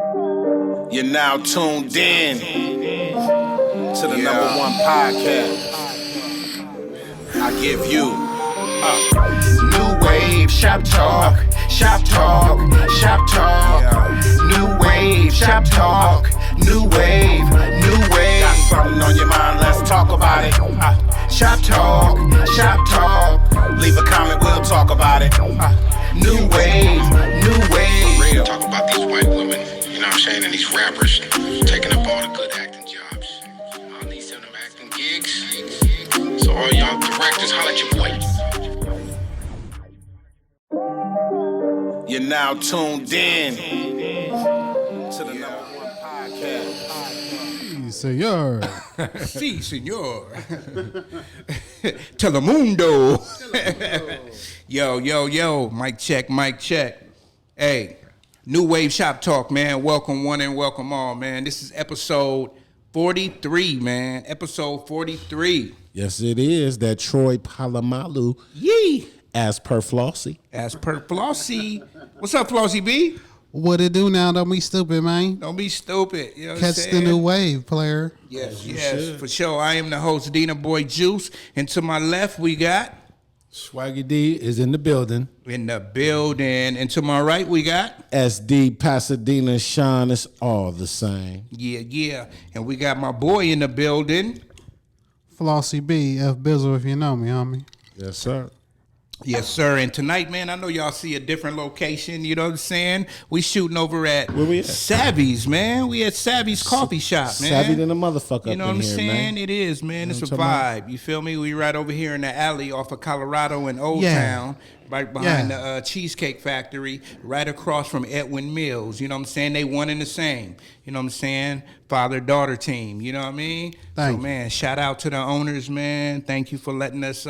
You're now tuned in to the number one podcast. I give you Nuwave Shop Talk, Shop Talk, Shop Talk. Nuwave Shop Talk, Nuwave. Got something on your mind? Let's talk about it. Shop Talk, Shop Talk. Leave a comment, we'll talk about it. Nuwave. Talk about these white women, you know what I'm saying, and these rappers taking up all the good acting jobs. All these them acting gigs. So all y'all directors, holla at your boy. You're now tuned in to the number one podcast. Senor. Si, senor. Telemundo. Yo. Mic check. Hey, Nuwave Shop Talk, man. Welcome one and welcome all, man. This is episode 43, man. Episode 43. Yes, it is. That Troy Polamalu. Yee. As per Flossie. What's up, Flossie B? What it do now? Don't be stupid, man. Don't be stupid. You know what Catch I'm the saying? new wave, player. Yes, for sure. I am the host, Dina Boy Juice. And to my left, we got... Swaggy D is in the building. And to my right, we got... SD Pasadena Sean. It's all the same. Yeah. And we got my boy in the building. Flossie B, F Bizzle, if you know me, homie. Yes, sir. Yes, sir. And tonight, man, I know y'all see a different location. You know what I'm saying? We shooting over at Where we at? Savvys, man. We at Savvys Coffee Shop, man. Savvy than a motherfucker. You know up what I'm in here, saying? man. It is, man. You know It's a what I'm vibe. You feel me? We right over here in the alley off of Colorado and Old Yeah. Town, right behind the Cheesecake Factory, right across from Edwin Mills. You know what I'm saying? They one and the same. You know what I'm saying? Father-daughter team. You know what I mean? Thank So, man, shout out to the owners, man. Thank you for letting us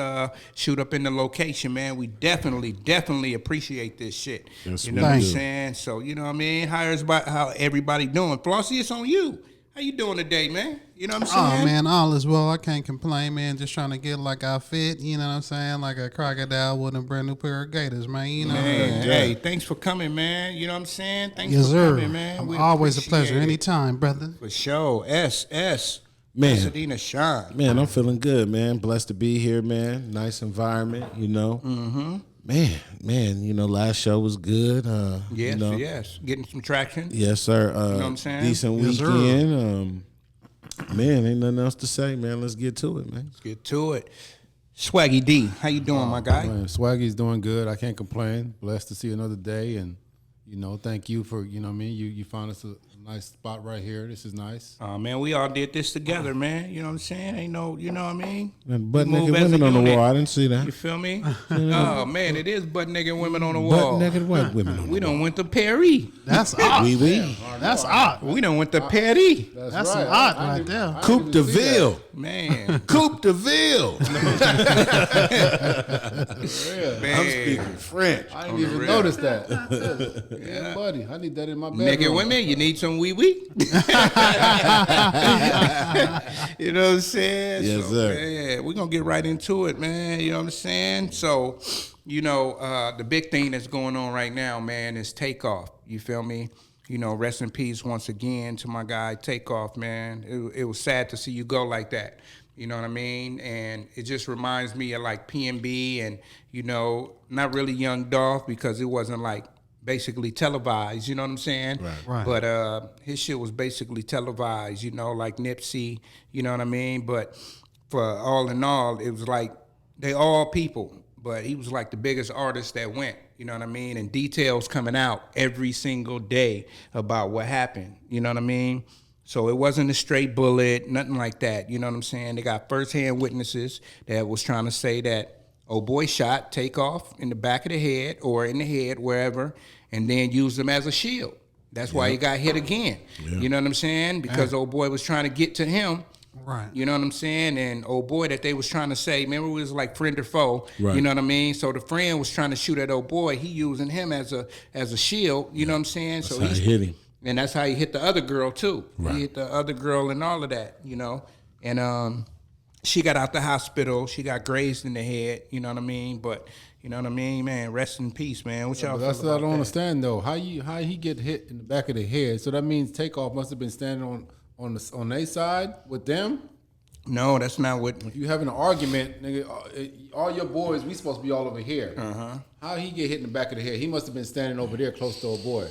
shoot up in the location, man. We definitely appreciate this shit. Yes, you know we what I'm do. saying? So, you know what I mean? How everybody doing? Flossie, it's on you. How you doing today, man? You know what I'm saying? Oh, man, all is well. I can't complain, man. Just trying to get like I fit, you know what I'm saying? Like a crocodile with a brand new pair of gators, man. You know what I'm Man, saying? hey, thanks for coming, man. You know what I'm saying? Thanks Yes, for sir. coming, man. We Always a appreciate pleasure. it. Anytime, brother. For sure. S. Man. Pasadena Sean. Man, I'm feeling good, man. Blessed to be here, man. Nice environment, you know. Mm-hmm. Man, you know, last show was good. Yes, you know. yes. Getting some traction. Yes, sir. You know what I'm saying? Decent Yes, sir. weekend. Man, ain't nothing else to say, man. Let's get to it, man. Let's get to it. Swaggy D, how you doing, my guy? Man, Swaggy's doing good. I can't complain. Blessed to see another day, and you know, thank you for you know what I mean. You found us a nice spot right here. This is nice. Man, we all did this together, man. You know what I'm saying? Ain't no, you know what I mean? And butt We move naked as a women on the unit. wall. I didn't see that. You feel me? Oh man, it is butt naked women on the wall. Butt naked white women on the We wall. done went to Perry. That's odd. Oui. That's odd. We done went to Perry. That's some odd right there. Coupe de Ville. Man. Coupe de Ville. Man. I'm speaking French. I didn't even notice that. Yeah, buddy, I need that in my bedroom. Naked women, you need some wee wee. You know what I'm saying? Yes, sir. Man, we're going to get right into it, man. You know what I'm saying? So, you know, the big thing that's going on right now, man, is Takeoff. You feel me? You know, rest in peace once again to my guy Takeoff, man. It was sad to see you go like that. You know what I mean? And it just reminds me of like PNB and, you know, not really Young Dolph because it wasn't like basically televised, you know what I'm saying? Right. But his shit was basically televised, you know, like Nipsey, you know what I mean? But for all in all, it was like they all people, but he was like the biggest artist that went, you know what I mean? And details coming out every single day about what happened, you know what I mean? So it wasn't a straight bullet, nothing like that, you know what I'm saying? They got firsthand witnesses that was trying to say that old boy shot Takeoff in the back of the head or in the head, wherever, and then used him as a shield. That's why he got hit again. You know what I'm saying? Because old boy was trying to get to him. Right. You know what I'm saying? And old boy that they was trying to say, remember it was like friend or foe. Right. You know what I mean? So the friend was trying to shoot at old boy. He using him as a shield. You know what I'm saying? That's so how he's he hit him. And that's how he hit the other girl too. Right. He hit the other girl and all of that, you know. And she got out the hospital. She got grazed in the head, you know what I mean? But, You know what I mean, man? Rest in peace, man. What y'all But feel that's what I about don't that? understand though. How he get hit in the back of the head? So that means Takeoff must have been standing on their side with them. No, that's not what. If you having an argument, nigga, all your boys, we supposed to be all over here. How he get hit in the back of the head? He must have been standing over there close to a boy.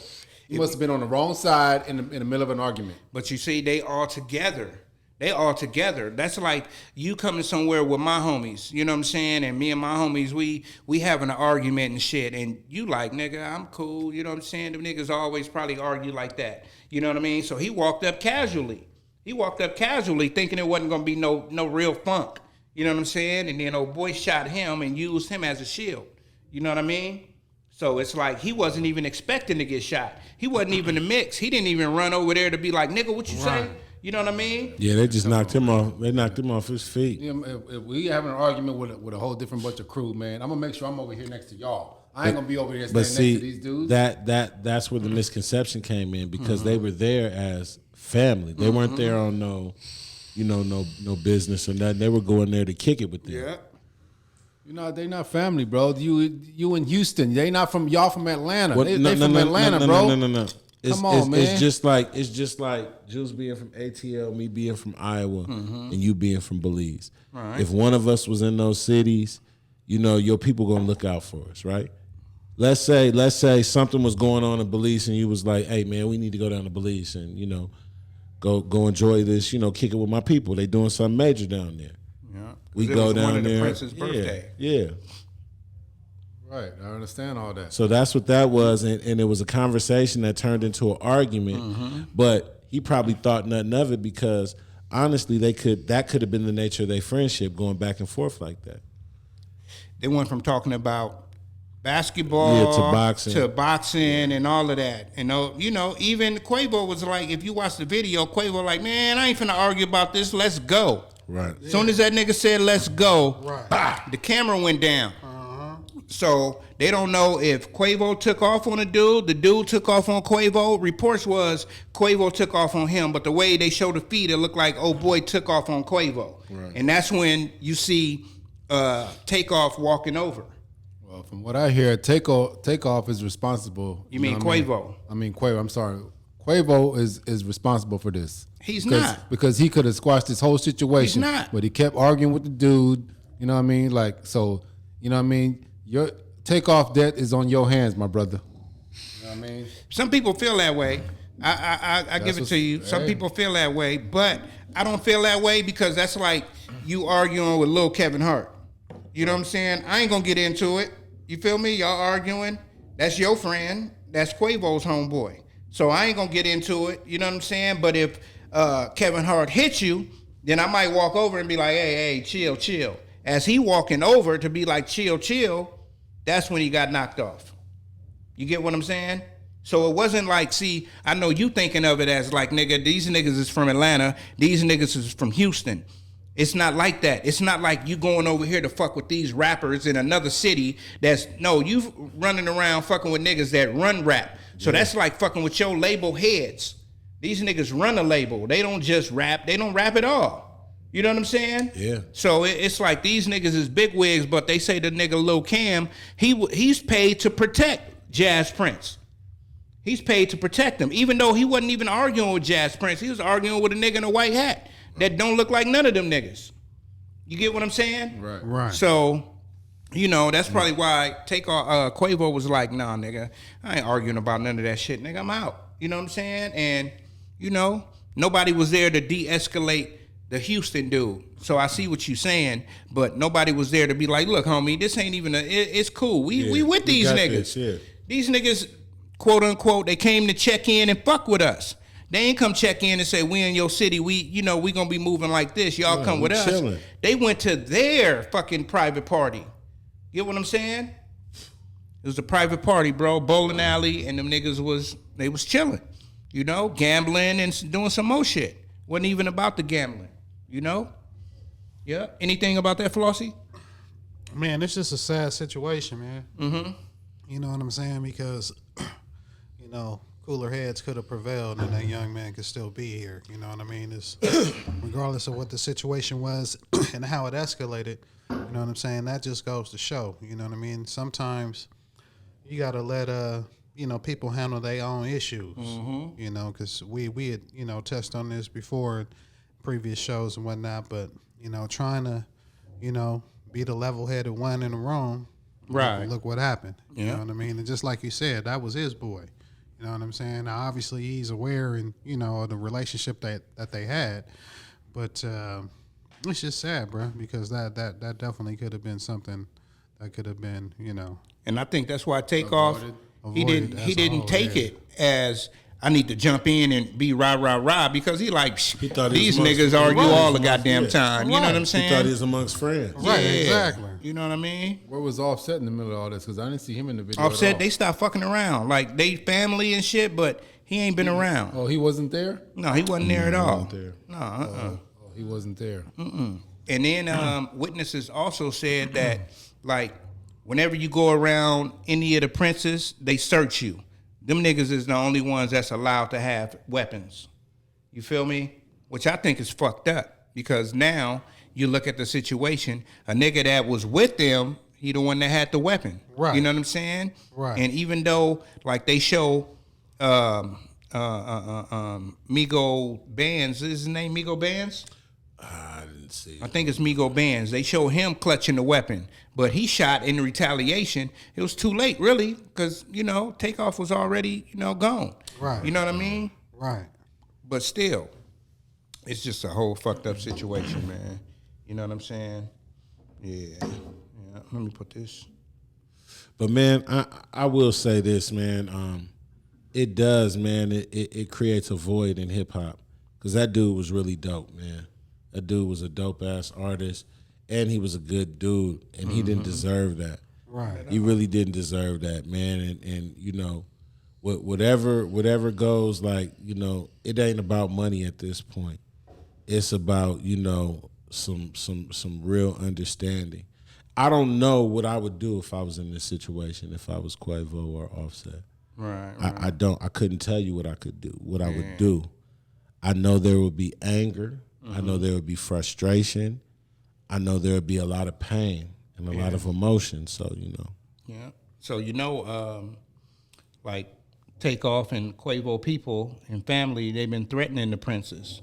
He must have been on the wrong side in the middle of an argument. But you see, they all together. They all together. That's like you coming somewhere with my homies. You know what I'm saying? And me and my homies, we having an argument and shit. And you like, nigga, I'm cool. You know what I'm saying? The niggas always probably argue like that. You know what I mean? So he walked up casually. Thinking it wasn't gonna be no real funk. You know what I'm saying? And then old boy shot him and used him as a shield. You know what I mean? So it's like he wasn't even expecting to get shot. He wasn't even the mix. He didn't even run over there to be like, nigga, what you say? You know what I mean? Yeah, they just knocked him off. They knocked him off his feet. Yeah, if we having an argument with a whole different bunch of crew, man, I'm gonna make sure I'm over here next to y'all. I ain't gonna be over here standing next to these dudes. That's where the misconception came in because they were there as family. They weren't there on no business or nothing. They were going there to kick it with them. Yeah. You know, they not family, bro. You in Houston. Y'all from Atlanta. Well, They from Atlanta, bro. No. Come on, man. It's just like Jules being from ATL, me being from Iowa, and you being from Belize. Right. If one of us was in those cities, your people gonna look out for us, right? Let's say something was going on in Belize, and you was like, "Hey, man, we need to go down to Belize and go enjoy this, kick it with my people. They doing something major down there. Yeah. We It go was down one of there. the Prince's birthday. Yeah. Right, I understand all that. So that's what that was, and it was a conversation that turned into an argument. But he probably thought nothing of it because honestly, that could have been the nature of their friendship, going back and forth like that. They went from talking about basketball to boxing and all of that. And even Quavo was like, if you watch the video, Quavo like, man, I ain't finna argue about this. Let's go. Right. As soon as that nigga said, let's go, Right. the camera went down. So they don't know if Quavo took off on the dude took off on Quavo. Reports was Quavo took off on him, but the way they showed the feed, it looked like old boy took off on Quavo. Right. And that's when you see Takeoff walking over. Well, from what I hear, Takeoff is responsible. You mean what Quavo? I mean Quavo. I'm sorry. Quavo is responsible for this. He's not. Because he could have squashed this whole situation. He's not. But he kept arguing with the dude. You know what I mean? Like, so, you know what I mean? Your Takeoff debt is on your hands, my brother. You know what I mean? Some people feel that way. I give it to you. Some people feel that way, but I don't feel that way because that's like you arguing with Lil Kevin Hart. You know what I'm saying? I ain't gonna get into it. You feel me? Y'all arguing. That's your friend. That's Quavo's homeboy. So I ain't gonna get into it. You know what I'm saying? But if Kevin Hart hits you, then I might walk over and be like, hey, chill. As he walking over to be like, chill, that's when he got knocked off. You get what I'm saying? So it wasn't like, see, I know you thinking of it as like, nigga, these niggas is from Atlanta, these niggas is from Houston. It's not like that. It's not like you going over here to fuck with these rappers in another city you running around fucking with niggas that run rap. So that's like fucking with your label heads. These niggas run a label. They don't just rap. They don't rap at all. You know what I'm saying? Yeah. So it's like these niggas is big wigs, but they say the nigga Lil Cam, he's paid to protect Jazz Prince. He's paid to protect him, even though he wasn't even arguing with Jazz Prince. He was arguing with a nigga in a white hat that don't look like none of them niggas. You get what I'm saying? Right. So, that's probably why Quavo was like, nah, nigga, I ain't arguing about none of that shit, nigga. I'm out. You know what I'm saying? And, nobody was there to de-escalate the Houston dude. So I see what you're saying, but nobody was there to be like, look, homie, this ain't even it's cool. We with these niggas. These niggas, quote unquote, they came to check in and fuck with us. They ain't come check in and say, we in your city, we gonna be moving like this. Y'all come with us. Chilling. They went to their fucking private party. Get what I'm saying? It was a private party, bro. Bowling alley, and them niggas was chilling. Gambling and doing some more shit. Wasn't even about the gambling. Yeah. Anything about that, Flossie? Man, it's just a sad situation, man. Mm-hmm. You know what I'm saying? Because, cooler heads could have prevailed and that young man could still be here. You know what I mean? It's regardless of what the situation was and how it escalated, you know what I'm saying? That just goes to show, you know what I mean? Sometimes you got to let, you know, people handle their own issues, you know, because we had, you know, touched on this before in previous shows and whatnot, but, you know, trying to, you know, be the level-headed one in the room. Right. Look what happened. You Yeah. know what I mean? And just like you said, that was his boy. You know what I'm saying? Now, obviously, he's aware and, you know, of the relationship that they had. But it's just sad, bro, because that definitely could have been something that could have been, you know. And I think that's why Takeoff, he Avoided didn't as a whole, take yeah. it as I need to jump in and be rah, because he like, thought he these was amongst- niggas argue Right. all the goddamn Yeah. time. You know what I'm saying? He thought he was amongst friends. Right, exactly. You know what I mean? Where was Offset in the middle of all this? Because I didn't see him in the video. Offset, at all. they stopped fucking around. Like, they family and shit, but he ain't been around. Oh, he wasn't there. No, he wasn't there at all. there. No, Oh, he wasn't there. And then witnesses also said that, like, whenever you go around any of the princes, they search you. Them niggas is the only ones that's allowed to have weapons. You feel me? Which I think is fucked up because now you look at the situation, a nigga that was with them, he the one that had the weapon. Right. You know what I'm saying? Right. And even though, like, they show Migo Bands, is his name Migo Bands? I didn't see I it. think it's Migo Bands. They show him clutching the weapon, but he shot in retaliation. It was too late, really, because, you know, Takeoff was already, you know, gone. Right. You know what I mean? Right. But still, it's just a whole fucked up situation, man. You know what I'm saying? Yeah. Let me put this. But man, I will say this, man. It does, man. It creates a void in hip hop because that dude was really dope, man. That dude was a dope ass artist, and he was a good dude, and he didn't deserve that. Right. He really didn't deserve that, man. And you know, whatever goes, like, you know, it ain't about money at this point. It's about, you know, some real understanding. I don't know what I would do if I was in this situation, if I was Quavo or Offset. Right. I don't. I couldn't tell you what I could do, what I would do. I know there would be anger. I know there would be frustration. I know there would be a lot of pain and a lot of emotion. So, you know. Yeah. So, you know, like Takeoff and Quavo people and family, they've been threatening the princes.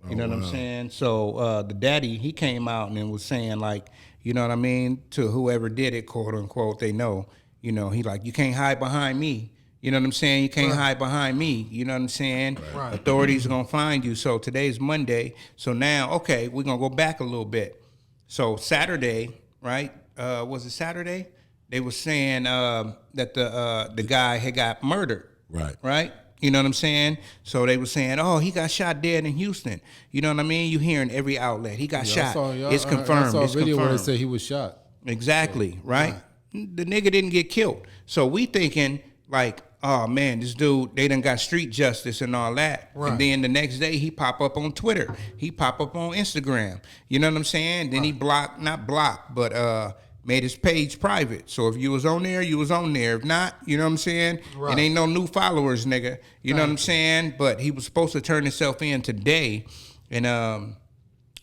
You know what I'm saying? So the daddy, he came out and was saying, like, you know what I mean, to whoever did it, quote unquote, they know, you know, he like, you can't hide behind me. You know what I'm saying? You can't hide behind me. You know what I'm saying? Right. Authorities are going to find you. So today's Monday. So now, okay, we're going to go back a little bit. So Saturday, right? Was it Saturday? They were saying that the guy had got murdered. Right. Right? You know what I'm saying? So they were saying, oh, he got shot dead in Houston. You know what I mean? You hear in every outlet, he got shot. It's confirmed. I saw a It's video where they confirmed. said he was shot. Exactly, right? The nigga didn't get killed. So we thinking, like, oh, man, this dude, they done got street justice and all that. Right. And then the next day, he pop up on Twitter. He pop up on Instagram. You know what I'm saying? Then he not blocked, but made his page private. So if you was on there, you was on there. If not, you know what I'm saying? Right. It ain't no new followers, nigga. You know what I'm saying? But he was supposed to turn himself in today. And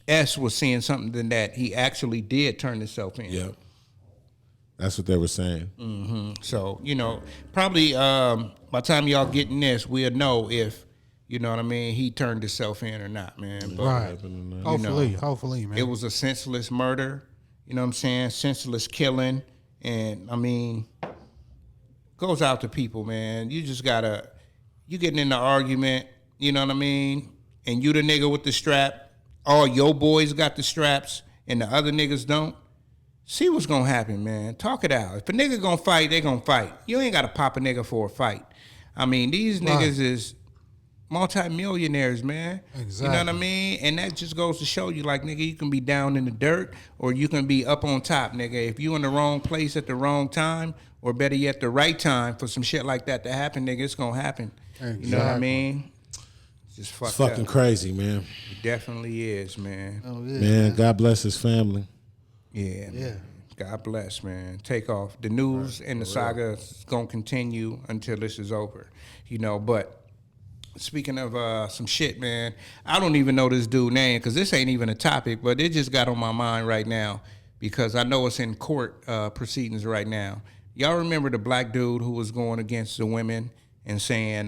S was saying something that he actually did turn himself in. Yeah. That's what they were saying. So, you know, probably by the time y'all getting this, we'll know if, you know what I mean, he turned himself in or not, man. But Right. Hopefully, man. it was a senseless murder, you know what I'm saying? Senseless killing. And, I mean, goes out to people, man. You just gotta, you getting in the argument, you know what I mean? And you the nigga with the strap, all your boys got the straps, and the other niggas don't. See what's gonna happen, man. Talk it out. If a nigga gonna fight, they gonna fight. You ain't gotta pop a nigga for a fight. I mean, these niggas is multi-millionaires, man. Exactly. You know what I mean? And that just goes to show you, like, nigga, you can be down in the dirt or you can be up on top, nigga. If you in the wrong place at the wrong time, or better yet, the right time for some shit like that to happen, nigga, it's gonna happen. You know what I Exactly. mean? It's just fucked It's fucking up. crazy, man. It definitely is, man. Oh, yeah, Man, God bless his family. Yeah. Yeah. God bless, man. Takeoff. The news and the saga is going to continue until this is over, but speaking of some shit, man, I don't even know this dude's name because this ain't even a topic, but it just got on my mind right now because I know it's in court proceedings right now. Y'all remember the black dude who was going against the women and saying,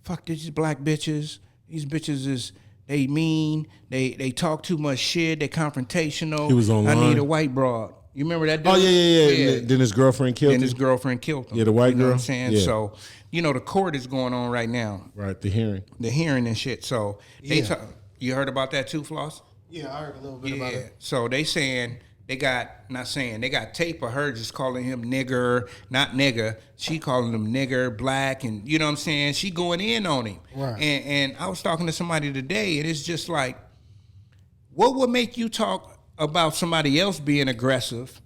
fuck these black bitches. These bitches is, they mean, they talk too much shit, they confrontational. He was online. I need a white broad. You remember that dude? Oh, yeah. Then his girlfriend killed him. And his girlfriend killed him. Yeah, the white You know girl. what I'm saying? Yeah. So, the court is going on right now. Right, the hearing. The hearing and shit. So, you heard about that too, Floss? Yeah, I heard a little bit about it. So they saying they got tape of her just calling him nigger, not nigga. She calling him nigger, black, and you know what I'm saying? She going in on him. Right. And I was talking to somebody today, and it's just like, what would make you talk about somebody else being aggressive?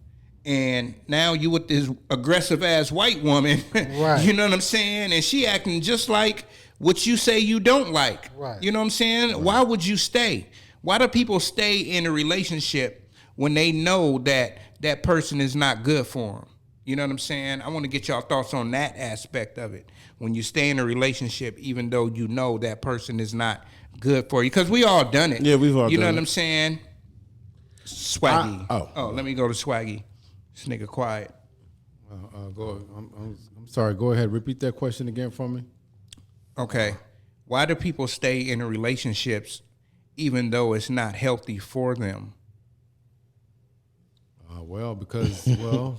And now you with this aggressive ass white woman, Right. You know what I'm saying? And she acting just like what you say you don't like. Right. You know what I'm saying? Right. Why would you stay? Why do people stay in a relationship when they know that that person is not good for them? You know what I'm saying? I want to get y'all thoughts on that aspect of it. When you stay in a relationship, even though you know that person is not good for you, because we all done it. Yeah, we've all done it. You know what I'm saying? Swaggy. Oh, Let me go to Swaggy. This nigga quiet. Go. I'm sorry. Go ahead. Repeat that question again for me. Okay. Why do people stay in relationships even though it's not healthy for them? Because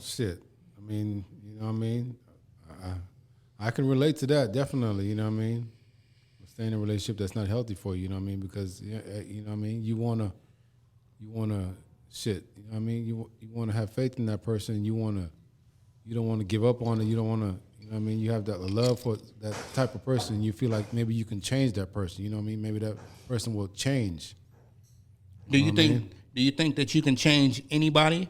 shit. I mean, you know what I mean. I can relate to that definitely. You know what I mean. Stay in a relationship that's not healthy for you. You know what I mean, because you know what I mean. You wanna shit. You know what I mean. You wanna have faith in that person. You don't want to give up on it. You don't want to. You know what I mean. You have that love for that type of person. You feel like maybe you can change that person. You know what I mean. Maybe that person will change. Do you think that you can change anybody?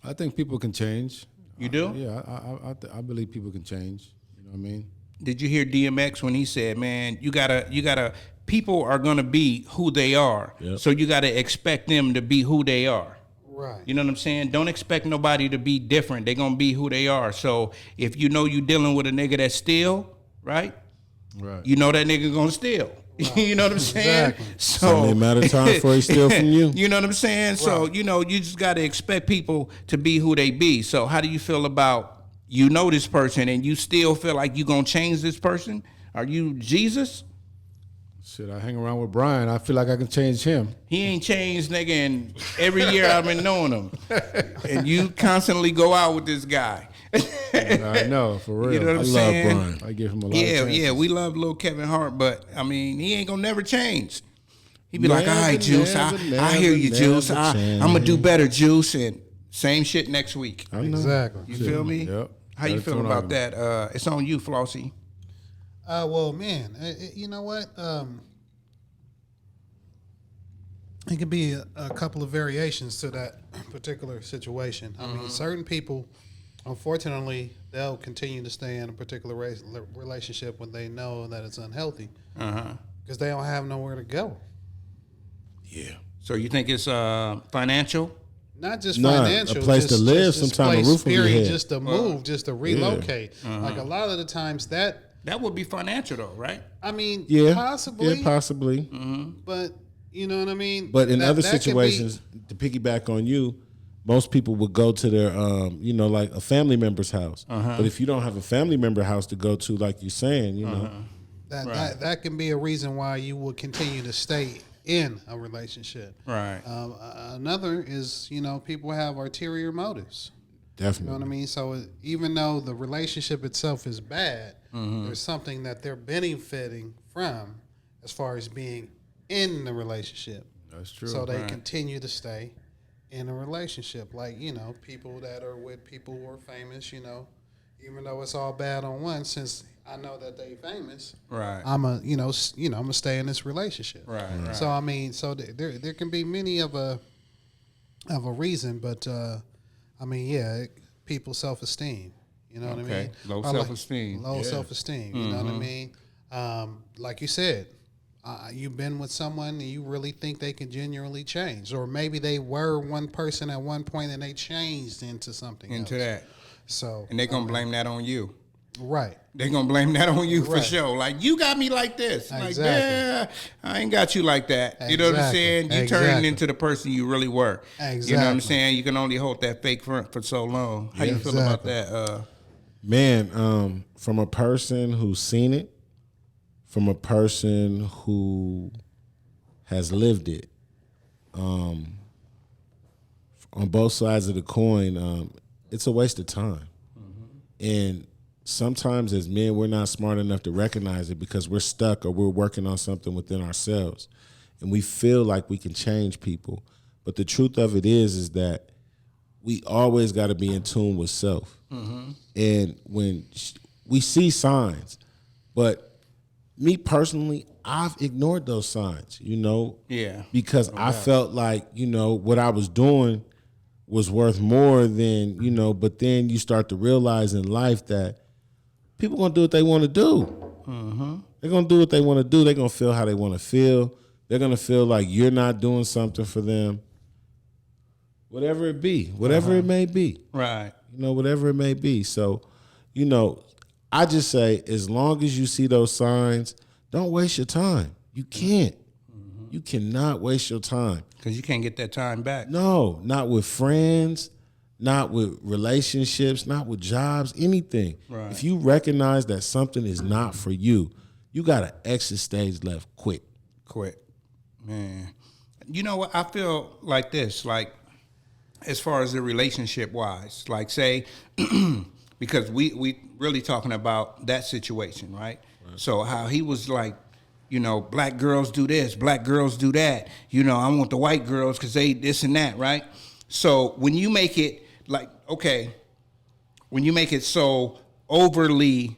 I think people can change. You do? I believe people can change. You know what I mean? Did you hear DMX when he said, "Man, you gotta. People are gonna be who they are, Yep. so you gotta expect them to be who they are." Right. You know what I'm saying? Don't expect nobody to be different. They're gonna be who they are. So if you know you dealing with a nigga that steal, right? Right. You know that nigga gonna steal. Right. You know what I'm saying? Exactly. It's So only a matter of time before he steal from you. You know what I'm saying? So, you just got to expect people to be who they be. So how do you feel about, this person and you still feel like you going to change this person? Are you Jesus? Shit, I hang around with Brian. I feel like I can change him. He ain't changed, nigga, and every year I've been knowing him. And you constantly go out with this guy. I know, for real. You know what I I'm love saying? Brian. I give him a lot of chances. Yeah, we love little Kevin Hart, but, I mean, he ain't going to never change. He be like, all right, Juice, I hear you, Juice. I'm going to do better, Juice. And same shit next week. I know. Exactly. You feel me? Yep. How you feel about that? It's on you, Flossie. Well, man, you know what? It could be a couple of variations to that particular situation. I mean, certain people, unfortunately, they'll continue to stay in a particular relationship when they know that it's unhealthy because they don't have nowhere to go. Yeah. So you think it's financial? Not just Nah, financial, a place to live, just sometime, a place, roof over your period, head. just to move, just to relocate. Uh-huh. Like a lot of the times that, That would be financial, though, right? I mean, Yeah. possibly, Yeah, possibly. but you know what I mean? But in other that could be- situations, to piggyback on you, most people would go to their, like a family member's house. But if you don't have a family member house to go to, like you're saying, you know, that can be a reason why you will continue to stay in a relationship. Right. Another is, people have ulterior motives. definitely. You know what I mean? So even though the relationship itself is bad, there's something that they're benefiting from as far as being in the relationship. That's true. So they continue to stay in a relationship. Like, people that are with people who are famous, even though it's all bad on one, since I know that they famous, Right. I'm I'm gonna stay in this relationship. Right. So I mean, there can be many of a reason, but people's self-esteem. You know what I mean? Low Or self-esteem. Low self-esteem. You know what I mean? Like you said, you've been with someone and you really think they can genuinely change, or maybe they were one person at one point and they changed into something Into else. that. So, And they're going to blame that on you. right. They're going to blame that on you for Right. sure. Like, you got me like this. Like, Exactly. yeah, I ain't got you like that. You know what I'm Exactly. saying? You turning Exactly. into the person you really were. You know what I'm Exactly. saying? You can only hold that fake front for so long. How you feel about that? Man, from a person who's seen it, from a person who has lived it, on both sides of the coin, it's a waste of time. And sometimes as men, we're not smart enough to recognize it because we're stuck or we're working on something within ourselves. And we feel like we can change people. But the truth of it is that we always got to be in tune with self. And when we see signs, but me personally, I've ignored those signs, Yeah. because I felt like, what I was doing was worth more than, but then you start to realize in life that people gonna do what they want to do. They're gonna do what they want to do. They're gonna feel how they want to feel. They're gonna feel like you're not doing something for them. Whatever it be, whatever it may be, Right. whatever it may be. So, I just say, as long as you see those signs, don't waste your time. You can't. You cannot waste your time. Because you can't get that time back. No, not with friends, not with relationships, not with jobs, anything. Right. If you recognize that something is not for you, you got to exit stage left quick. Quit. Man. You know what? I feel like this, like, as far as the relationship wise, like, say, because we really talking about that situation, right? So how he was like, black girls do this, black girls do that. I want the white girls because they this and that, right? So when you make it like, okay, when you make it so overly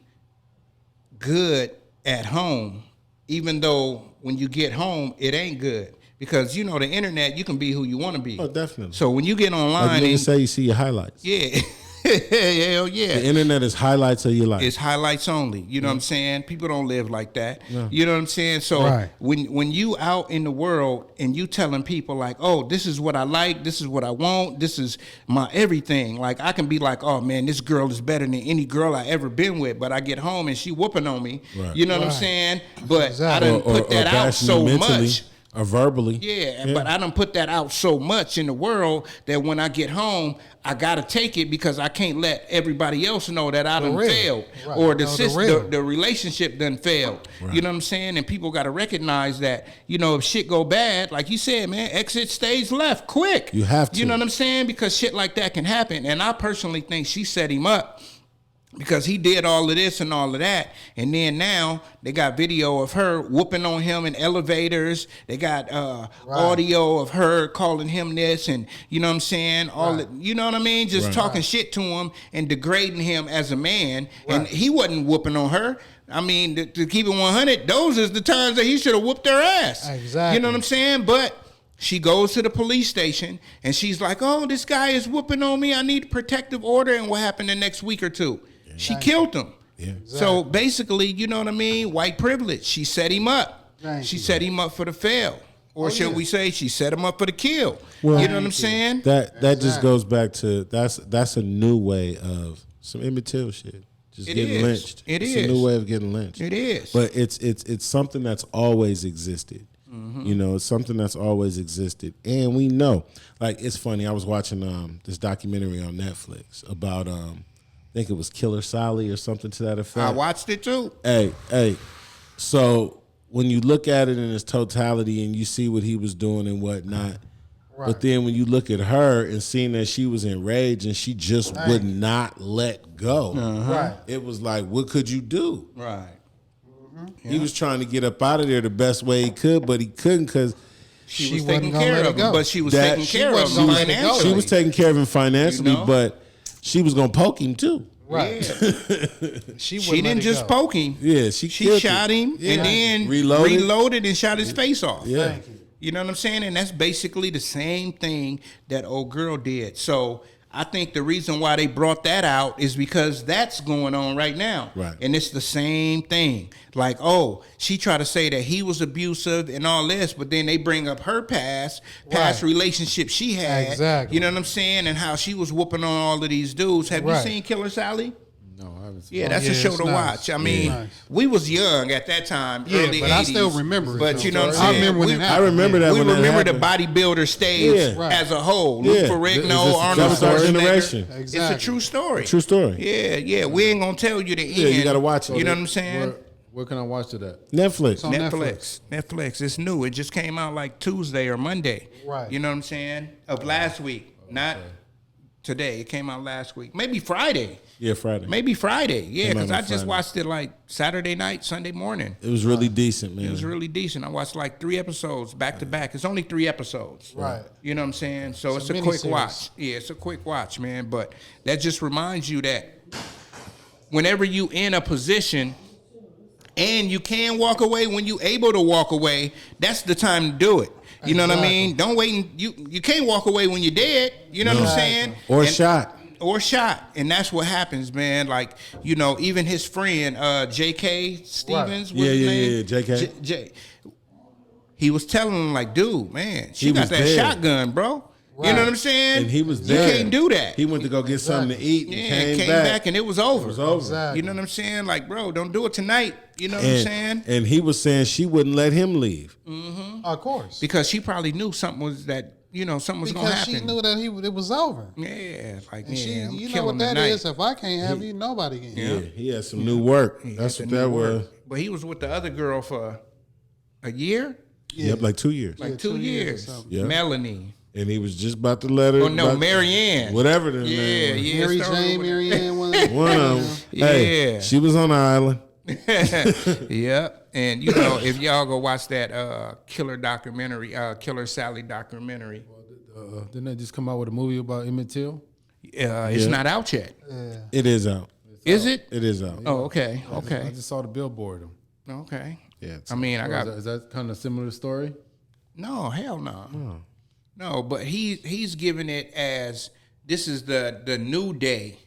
good at home, even though when you get home, it ain't good. Because, the internet, you can be who you want to be. Oh, definitely. So when you get online, Like you say, you see your highlights. yeah, hell yeah. The internet is highlights of your life. It's highlights only. You know what I'm saying? People don't live like that. You know what I'm saying? So Right. when you out in the world and you telling people like, oh, this is what I like, this is what I want, this is my everything. Like, I can be like, oh man, this girl is better than any girl I ever been with, but I get home and she whooping on me. Right. You know what I'm Right. saying? But Exactly. I done put that out bashing you so mentally much. or verbally. Yeah, but I done put that out so much in the world that when I get home, I gotta take it because I can't let everybody else know that I done real. failed Right. or No, the real. the relationship done failed. Right. You know what I'm saying? And people gotta recognize that, if shit go bad, like you said, man, exit stage left quick. You have to. You know what I'm saying? Because shit like that can happen. And I personally think she set him up. Because he did all of this and all of that, and then now they got video of her whooping on him in elevators. They got audio of her calling him this, and you know what I'm saying. You know what I mean? Just Right. talking shit to him and degrading him as a man. And he wasn't whooping on her. I mean, to keep it 100, those is the times that he should have whooped her ass. Exactly. You know what I'm saying? But she goes to the police station and she's like, "Oh, this guy is whooping on me. I need a protective order." And what happened the next week or two? She killed him. Yeah. So basically, you know what I mean? White privilege. She set him up. Thank She you. set him up for the fail. Or should we say she set him up for the kill? Well, you know what I'm saying? That just goes back to that's a new way of some immaterial shit. Just It getting is. lynched. It it's is. a new way of getting lynched. It is. But it's something that's always existed. It's something that's always existed. And we know. Like, it's funny, I was watching this documentary on Netflix about I think it was Killer Sally or something to that effect. I watched it too. Hey. So when you look at it in its totality and you see what he was doing and whatnot, but then when you look at her and seeing that she was enraged and she just would not let go, Right. it was like, what could you do? Right. He was trying to get up out of there the best way he could, but he couldn't because She was wasn't taking gonna care let it of him, go. but she was That- taking she care of wasn't him gonna let it go. financially. she was taking care of him financially, You know? but she was going to poke him too. Right. She wouldn't let didn't it just go. poke him. Yeah, she She killed shot him Yeah. and then Reloaded. reloaded and shot his face off. Yeah. Thank you. You know what I'm saying? And that's basically the same thing that old girl did. So I think the reason why they brought that out is because that's going on right now. Right. And it's the same thing. Like, oh, she tried to say that he was abusive and all this, but then they bring up her past relationship she had. Exactly. You know what I'm saying? And how she was whooping on all of these dudes. Have you Right. seen Killer Sally? No, I haven't seen Yeah, it. that's a show it's to nice. watch. I mean, Nice. we was young at that time, early but 80s. I still remember it, But though. you know what I'm I saying? remember when it happened. I remember that We when that remember the happened. bodybuilder stage Yeah. Right. as a whole. Yeah. Luke Ferrigno, That Arnold was our Schwarzenegger. generation. It's Exactly. a true story. True story. Yeah. We ain't gonna tell you the end. Yeah, you gotta watch it. You know what I'm saying? Where can I watch it at? Netflix. on Netflix. It's new. It just came out like Tuesday or Monday. Right. You know what I'm saying? Of last week, not today. It came out last week. Maybe Friday. Yeah, Friday. Maybe Friday. Yeah, Came out because on I just Friday. watched it like Saturday night, Sunday morning. It was really decent, man. It was really decent. I watched like 3 episodes back to back. It's only 3 episodes. Right. You know what I'm saying? So It's it's a a quick mini-series. watch. Yeah, it's a quick watch, man. But that just reminds you that whenever you in a position and you can walk away, when you able to walk away, that's the time to do it. You know what I mean? Don't wait. You can't walk away when you're dead. You know what I'm saying? Or And- shot. Or shot, and that's what happens, man. Like, you know, even his friend J.K. Stevens, what's his name? Yeah, J.K. He was telling him, like, dude, man, she He got was that dead. shotgun, bro. You know what I'm saying? And he was You dead. can't do that. He went to go get something to eat and yeah, came, back and it was over. It was over. Exactly. You know what I'm saying? Like, bro, don't do it tonight. You know what I'm saying? And he was saying she wouldn't let him leave. Of course. Because she probably knew something was that, you know, something was going to Because happen. she knew that it was over. Yeah, like, And she, I'm you know killing what that tonight. is. If I can't have you, nobody can. Yeah, he had some new work. That's Had what the that new was. work. But he was with the other girl for a year? Yep, like 2 years. Like Yeah, 2 2 years or years. something. Yeah. Melanie. And he was just about to let her. Oh, no, about- Marianne. Whatever the Yeah, name was. yeah. Mary started Jane, with- Mary Ann, one One of them. Hey, Yeah. she was on the island. Yep. And, you know, if y'all go watch that Killer documentary, Killer Sally documentary, Didn't they just come out with a movie about Emmett Till? it's not out yet. It is out. Is it? It is out. Oh, okay. I Okay. just saw the billboard. Okay. Yeah, it's I mean, I got Is that kind of similar story? no, hell no. No, but he's giving it as this is the new day.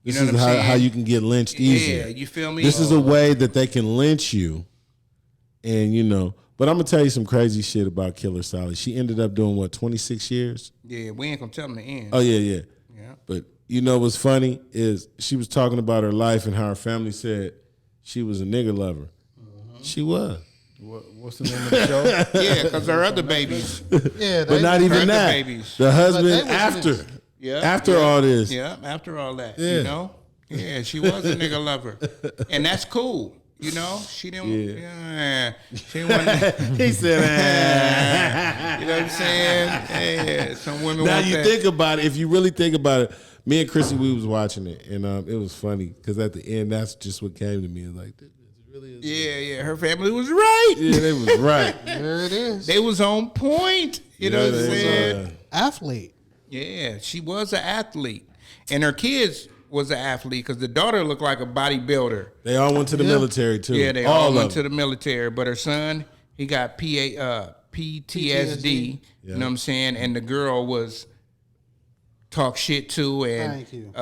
You This know is what I'm saying? how you can get lynched easier. Yeah, you feel me? This is a way that they can lynch you. And, you know, but I'm going to tell you some crazy shit about Killer Sally. She ended up doing, what, 26 years? Yeah, we ain't gonna tell them the end. Oh, yeah. Yeah. But, you know, what's funny is she was talking about her life and how her family said she was a nigga lover. She was. What's the name of the show? Yeah, because her other babies. Yeah, But not even Brother that. babies. The husband they was after. lynched. Yeah. After all this. Yeah, after all that, Yeah. you know? Yeah, she was a nigga lover. And that's cool. You know? She didn't she didn't want He said, you know what I'm saying? Yeah, some women now want you that. think about it. If you really think about it, me and Chrissy, we was watching it, and it was funny because at the end, that's just what came to me. It was like, this really is. Yeah, her family was right. Yeah, they was right. There it is. They was on point. You know what I'm they was, saying? Athlete. Yeah, she was an athlete. And her kids was an athlete because the daughter looked like a bodybuilder. They all went to the military too. Yeah, they all went of to them. the military. But her son, he got PTSD. You know what I'm saying? And the girl was talk shit to, and Thank you.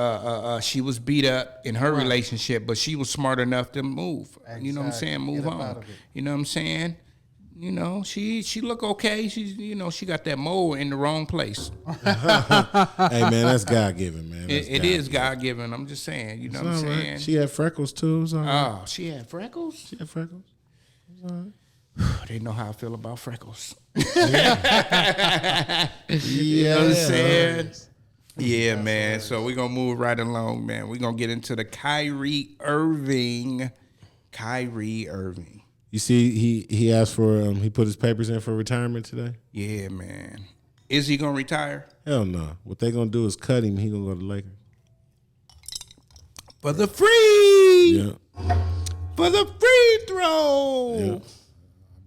she was beat up in her relationship, but she was smart enough to move. You know what I'm Exactly. saying? Move Get up out on. of it. You know what I'm saying? You know, she look okay. She's she got that mole in the wrong place. Hey man, that's God given, man. That's It is God given. I'm just saying. You know what I'm All right. saying? She had freckles too. It was all right. Oh, she had freckles. She had freckles. They know how I feel about freckles. You know what I'm saying? Yeah, man. So we're gonna move right along, man. We're gonna get into the Kyrie Irving. Kyrie Irving. You see, he asked for he put his papers in for retirement today. Yeah, man. Is he gonna retire? Hell no. What they gonna do is cut him. He gonna go to the Lakers. For the free. Yeah. For the free throw. Yeah.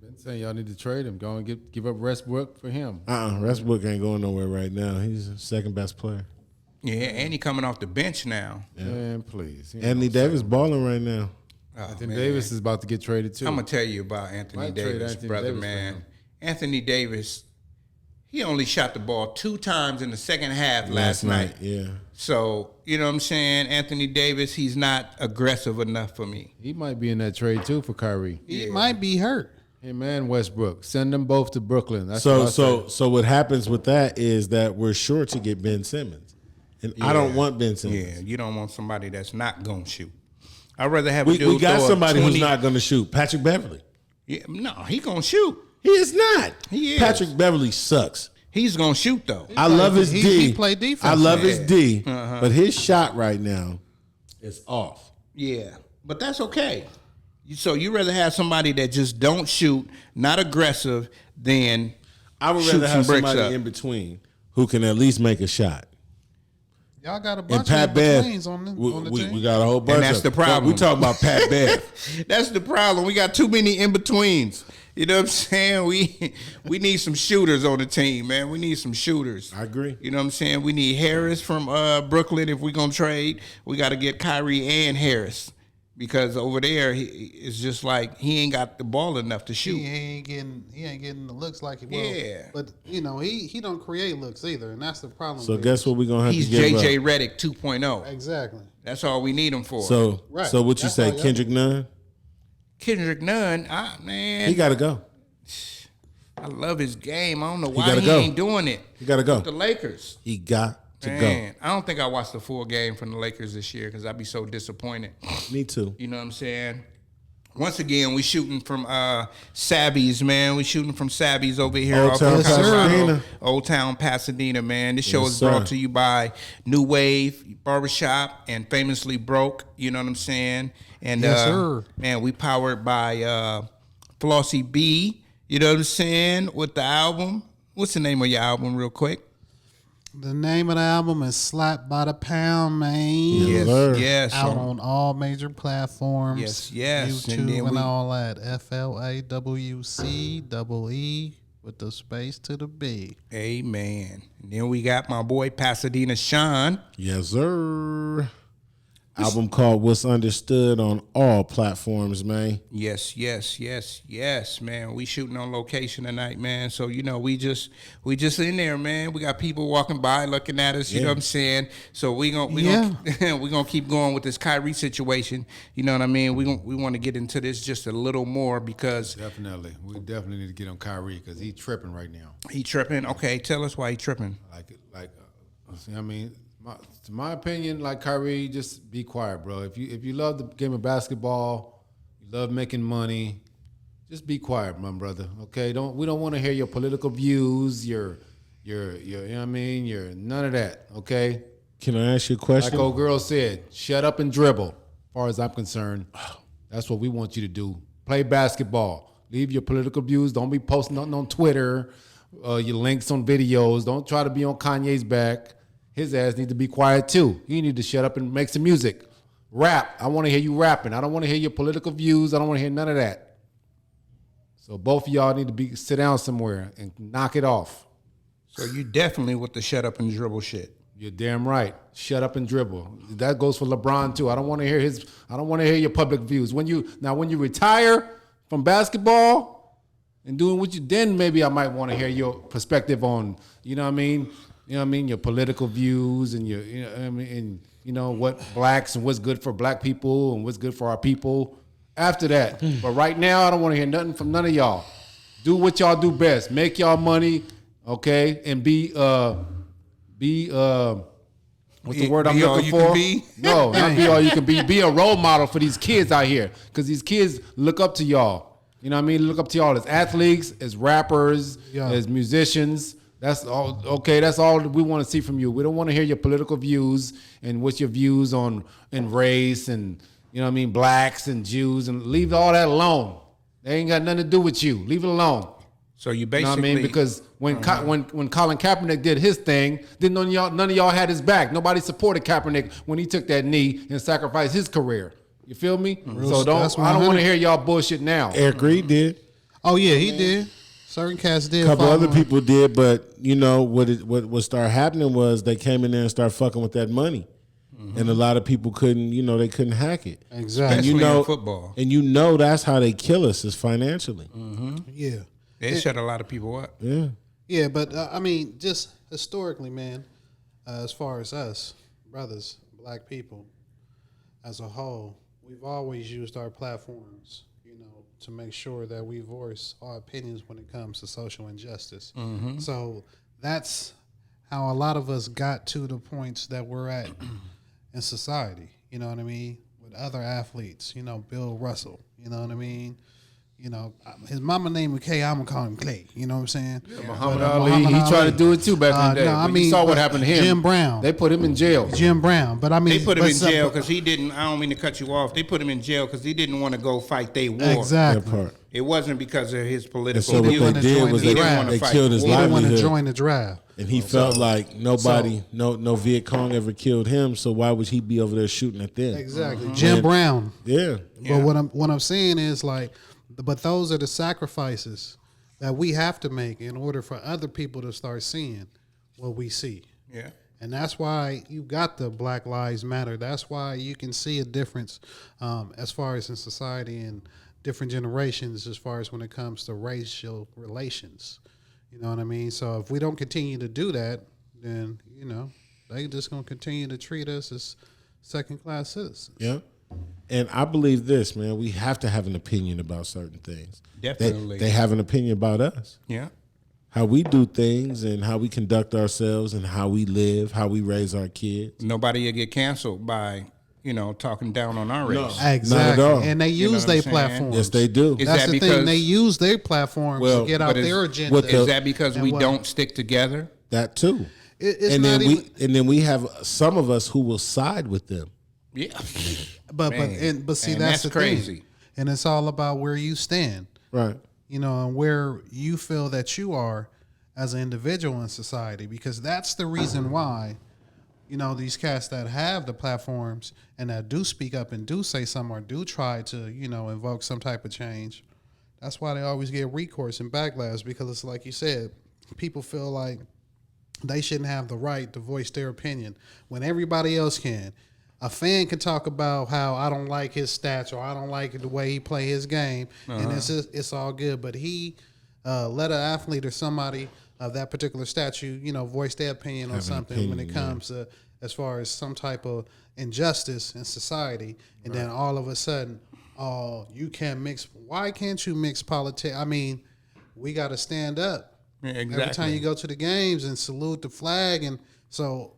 Been saying y'all need to trade him. Go and give up Westbrook for him. Westbrook ain't going nowhere right now. He's the second best player. Yeah, and he coming off the bench now. Man, please. Anthony Davis balling right now. Oh, Anthony man. Davis is about to get traded too. I'm gonna tell you about Anthony Might trade Davis, Anthony brother, Davis for man. him. Anthony Davis, he only shot the ball 2 times in the second half last night. Yeah. So, you know what I'm saying? Anthony Davis, he's not aggressive enough for me. He might be in that trade too for Kyrie. He might be hurt. Him and Westbrook. Send them both to Brooklyn. That's what I said. So what happens with that is that we're sure to get Ben Simmons. And I don't want Ben Simmons. Yeah, you don't want somebody that's not going to shoot. I'd rather have a We dude got throw somebody up 20. who's not going to shoot. Patrick Beverly. Yeah, no, he going to shoot. He is not. He is. Patrick Beverly sucks. He's going to shoot, though. I love his he- D. he play defense. I love his Yeah. D. But his shot right now is off. Yeah, but that's okay. So you rather have somebody that just don't shoot, not aggressive, than I would shoot rather have some bricks somebody up. in between who can at least make a shot. Y'all got a And bunch Pat of Bev, betweens on the we team. got a whole bunch that's of the problem. We talking about Pat Bev. That's the problem. We got too many in betweens. You know what I'm saying? We need some shooters on the team, man. We need some shooters. I agree. You know what I'm saying? We need Harris from Brooklyn if we're gonna trade. We got to get Kyrie and Harris because over there it's just like he ain't got the ball enough to shoot. He ain't getting the looks like he will. Yeah. But you know, he don't create looks either, and that's the problem. So with guess what we're gonna have He's to give JJ up. Redick 2.0. it. Exactly. That's all we need him for. So Right. so what you That's say, all y'all Kendrick Nunn? Kendrick Nunn, man, He got to go. I love his game. I don't know why gotta he go. ain't doing it. He got to go. With the Lakers. He got to Man, I don't think I watched the full game from the Lakers this year because I'd be so disappointed. go. Me too. You know what I'm saying? Once again, we shooting from Savvvys, man. We shooting from Savvys over here. Old off Town of Colorado. Pasadena. Old Town Pasadena, man. This show Yes, is brought sir. to you by Nuwave Barbershop and Famously Broke. You know what I'm saying? And Yes, sir. man, we powered by Flossie B. You know what I'm saying? With the album. What's the name of your album, real quick? The name of the album is Slapped by the Pound, man. Yes, sir. Yes. Out on all major platforms. Yes, yes. And YouTube then and, we- all that. FLAWCEE with the space to the B. Amen. And then we got my boy Pasadena Sean. Yes, sir. Album called What's Understood on all platforms, man. Yes, man. We shooting on location tonight, man. So you know, we just in there, man. We got people walking by looking at us. You know what I'm saying? So we gonna keep going with this Kyrie situation. You know what I mean? We want to get into this just a little more because Definitely. We definitely need to get on Kyrie because he's tripping right now. he tripping. Okay, tell us why he tripping. I mean, to my opinion, like Kyrie, just be quiet, bro. If you love the game of basketball, you love making money, just be quiet, my brother. Okay, we don't want to hear your political views, your you know what I mean, your none of that. Okay, Can I ask you a question? like old girl said, shut up and dribble. As far as I'm concerned, that's what we want you to do. Play basketball. Leave your political views. Don't be posting nothing on Twitter. Your links on videos. Don't try to be on Kanye's back. His ass need to be quiet too. You need to shut up and make some music. Rap. I want to hear you rapping. I don't want to hear your political views. I don't want to hear none of that. So both of y'all need to sit down somewhere and knock it off. So you definitely with the shut up and dribble shit. You're damn right. Shut up and dribble. That goes for LeBron too. I don't want to hear your public views. When you retire from basketball and doing what you, then maybe I might want to hear your perspective on, you know what I mean? You know what I mean? Your political views and your, you know what I mean, and you know what blacks and what's good for black people and what's good for our people. After that, but right now I don't want to hear nothing from none of y'all. Do what y'all do best. Make y'all money, okay, and be what's the word I'm be all looking you for? can be? No, not be all you can be. Be a role model for these kids out here, because these kids look up to y'all. You know what I mean? Look up to y'all as athletes, as rappers, Yeah. as musicians. That's all. Okay, that's all we want to see from you. We don't want to hear your political views and what's your views on race and, you know what I mean, blacks and Jews, and leave all that alone. They ain't got nothing to do with you. Leave it alone. So you You know basically, what I mean? Because when Colin Kaepernick did his thing, then none of y'all had his back. Nobody supported Kaepernick when he took that knee and sacrificed his career. You feel me? So that's I don't want 100. to hear y'all bullshit now. Eric Reed did. Oh yeah, he did. Certain cats did. A couple follow other him. people did, but you know what started happening was they came in there and started fucking with that money, and a lot of people couldn't hack it. Exactly. And you Especially know in football. and you know that's how they kill us is financially. Yeah. it shut a lot of people up. Yeah, Yeah, but I mean, just historically, man, as far as us, brothers, black people, as a whole, we've always used our platforms, to make sure that we voice our opinions when it comes to social injustice. So that's how a lot of us got to the points that we're at in society. You know what I mean? With other athletes, Bill Russell. You know what I mean? His mama named him K. I'm gonna call him Clay. You know what I'm saying? Muhammad Ali, he tried to do it too back in the day. No, I mean, you saw what happened to him. Jim Brown. They put him in jail. Jim Brown, but I mean, They put him in jail because he didn't. I don't mean to cut you off. They put him in jail because he didn't want to go fight their war. Exactly. That part. It wasn't because of his political So what views. they did was He didn't wanna they fight killed his He didn't want to livelihood. join the draft. And he felt like nobody, no Viet Cong ever killed him, so why would he be over there shooting at them? Exactly. Jim Brown. Yeah. But what I'm saying is but those are the sacrifices that we have to make in order for other people to start seeing what we see. Yeah. And that's why you got the Black Lives Matter. That's why you can see a difference as far as in society and different generations as far as when it comes to racial relations. You know what I mean? So if we don't continue to do that, then, they just going to continue to treat us as second-class citizens. Yeah. And I believe this, man, we have to have an opinion about certain things. Definitely. They have an opinion about us. Yeah. How we do things and how we conduct ourselves and how we live, how we raise our kids. Nobody will get canceled by, talking down on our race. Exactly. Not at all. And they You know use what their I'm saying? platforms. Yes, they do. Is That's that the thing. because- They use their platforms Well, to get out but is- their agenda. what the- Is that because And we what- don't stick together? That too. It's and not then even. then we have some of us who will side with them. Yeah. But Man. see, And that's that's the crazy. thing. And it's all about where you stand. Right. And where you feel that you are as an individual in society, because that's the reason why, these cats that have the platforms and that do speak up and do say something or do try to, invoke some type of change. That's why they always get recourse and backlash, because it's like you said, people feel like they shouldn't have the right to voice their opinion when everybody else can. A fan can talk about how I don't like his stats or I don't like the way he play his game, and it's all good. But he let an athlete or somebody of that particular statue, voice their opinion on something when it comes to as far as some type of injustice in society, and then all of a sudden, oh, you can't mix. Why can't you mix politics? I mean, we got to stand up. Yeah, Every exactly. time you go to the games and salute the flag, and so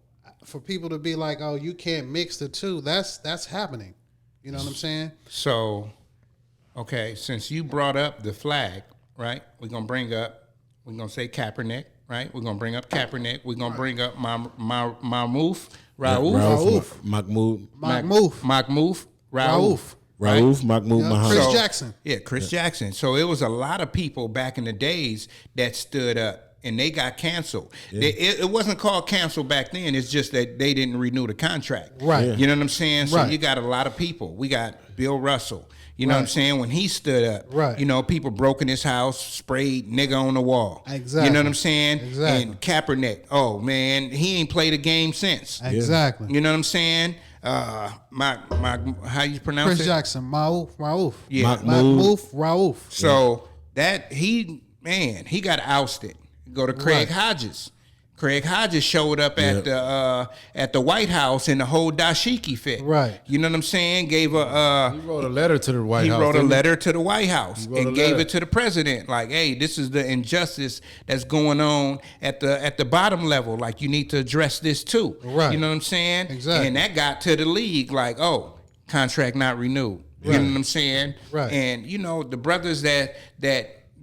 for people to be like, "Oh, you can't mix the two," that's happening. You know what I'm saying? So, okay, since you brought up the flag, right? We're gonna say Kaepernick, right? We're gonna bring up Kaepernick. We're gonna bring up Raouf. Mahmoud. Raouf. Raouf, Mahmoud, Muhammad. Chris Jackson. Yeah, Chris Jackson. So it was a lot of people back in the days that stood up and they got canceled. It wasn't called cancel back then. It's just that they didn't renew the contract. Right. Yeah. You know what I'm saying? So Right. you got a lot of people. We got Bill Russell. You know what I'm saying? When he stood up, Right. People broke in his house, sprayed nigga on the wall. Exactly. You know what I'm saying? Exactly. And Kaepernick, oh man, he ain't played a game since. Exactly. You know what I'm saying? My how you pronounce Chris it? Jackson. Raouf. Yeah. Mahmoud Raouf. So that he got ousted. Go to Craig Hodges. Craig Hodges showed up at the White House in the whole dashiki fit. Right. You know what I'm saying? Gave a He wrote a letter to the White he House. wrote a didn't he? letter to the White House wrote a and gave letter. it to the president. Like, hey, this is the injustice that's going on at the bottom level. Like, you need to address this too. Right. You know what I'm saying? Exactly. And that got to the league. Like, oh, contract not renewed. You know what I'm saying? Right. And the brothers that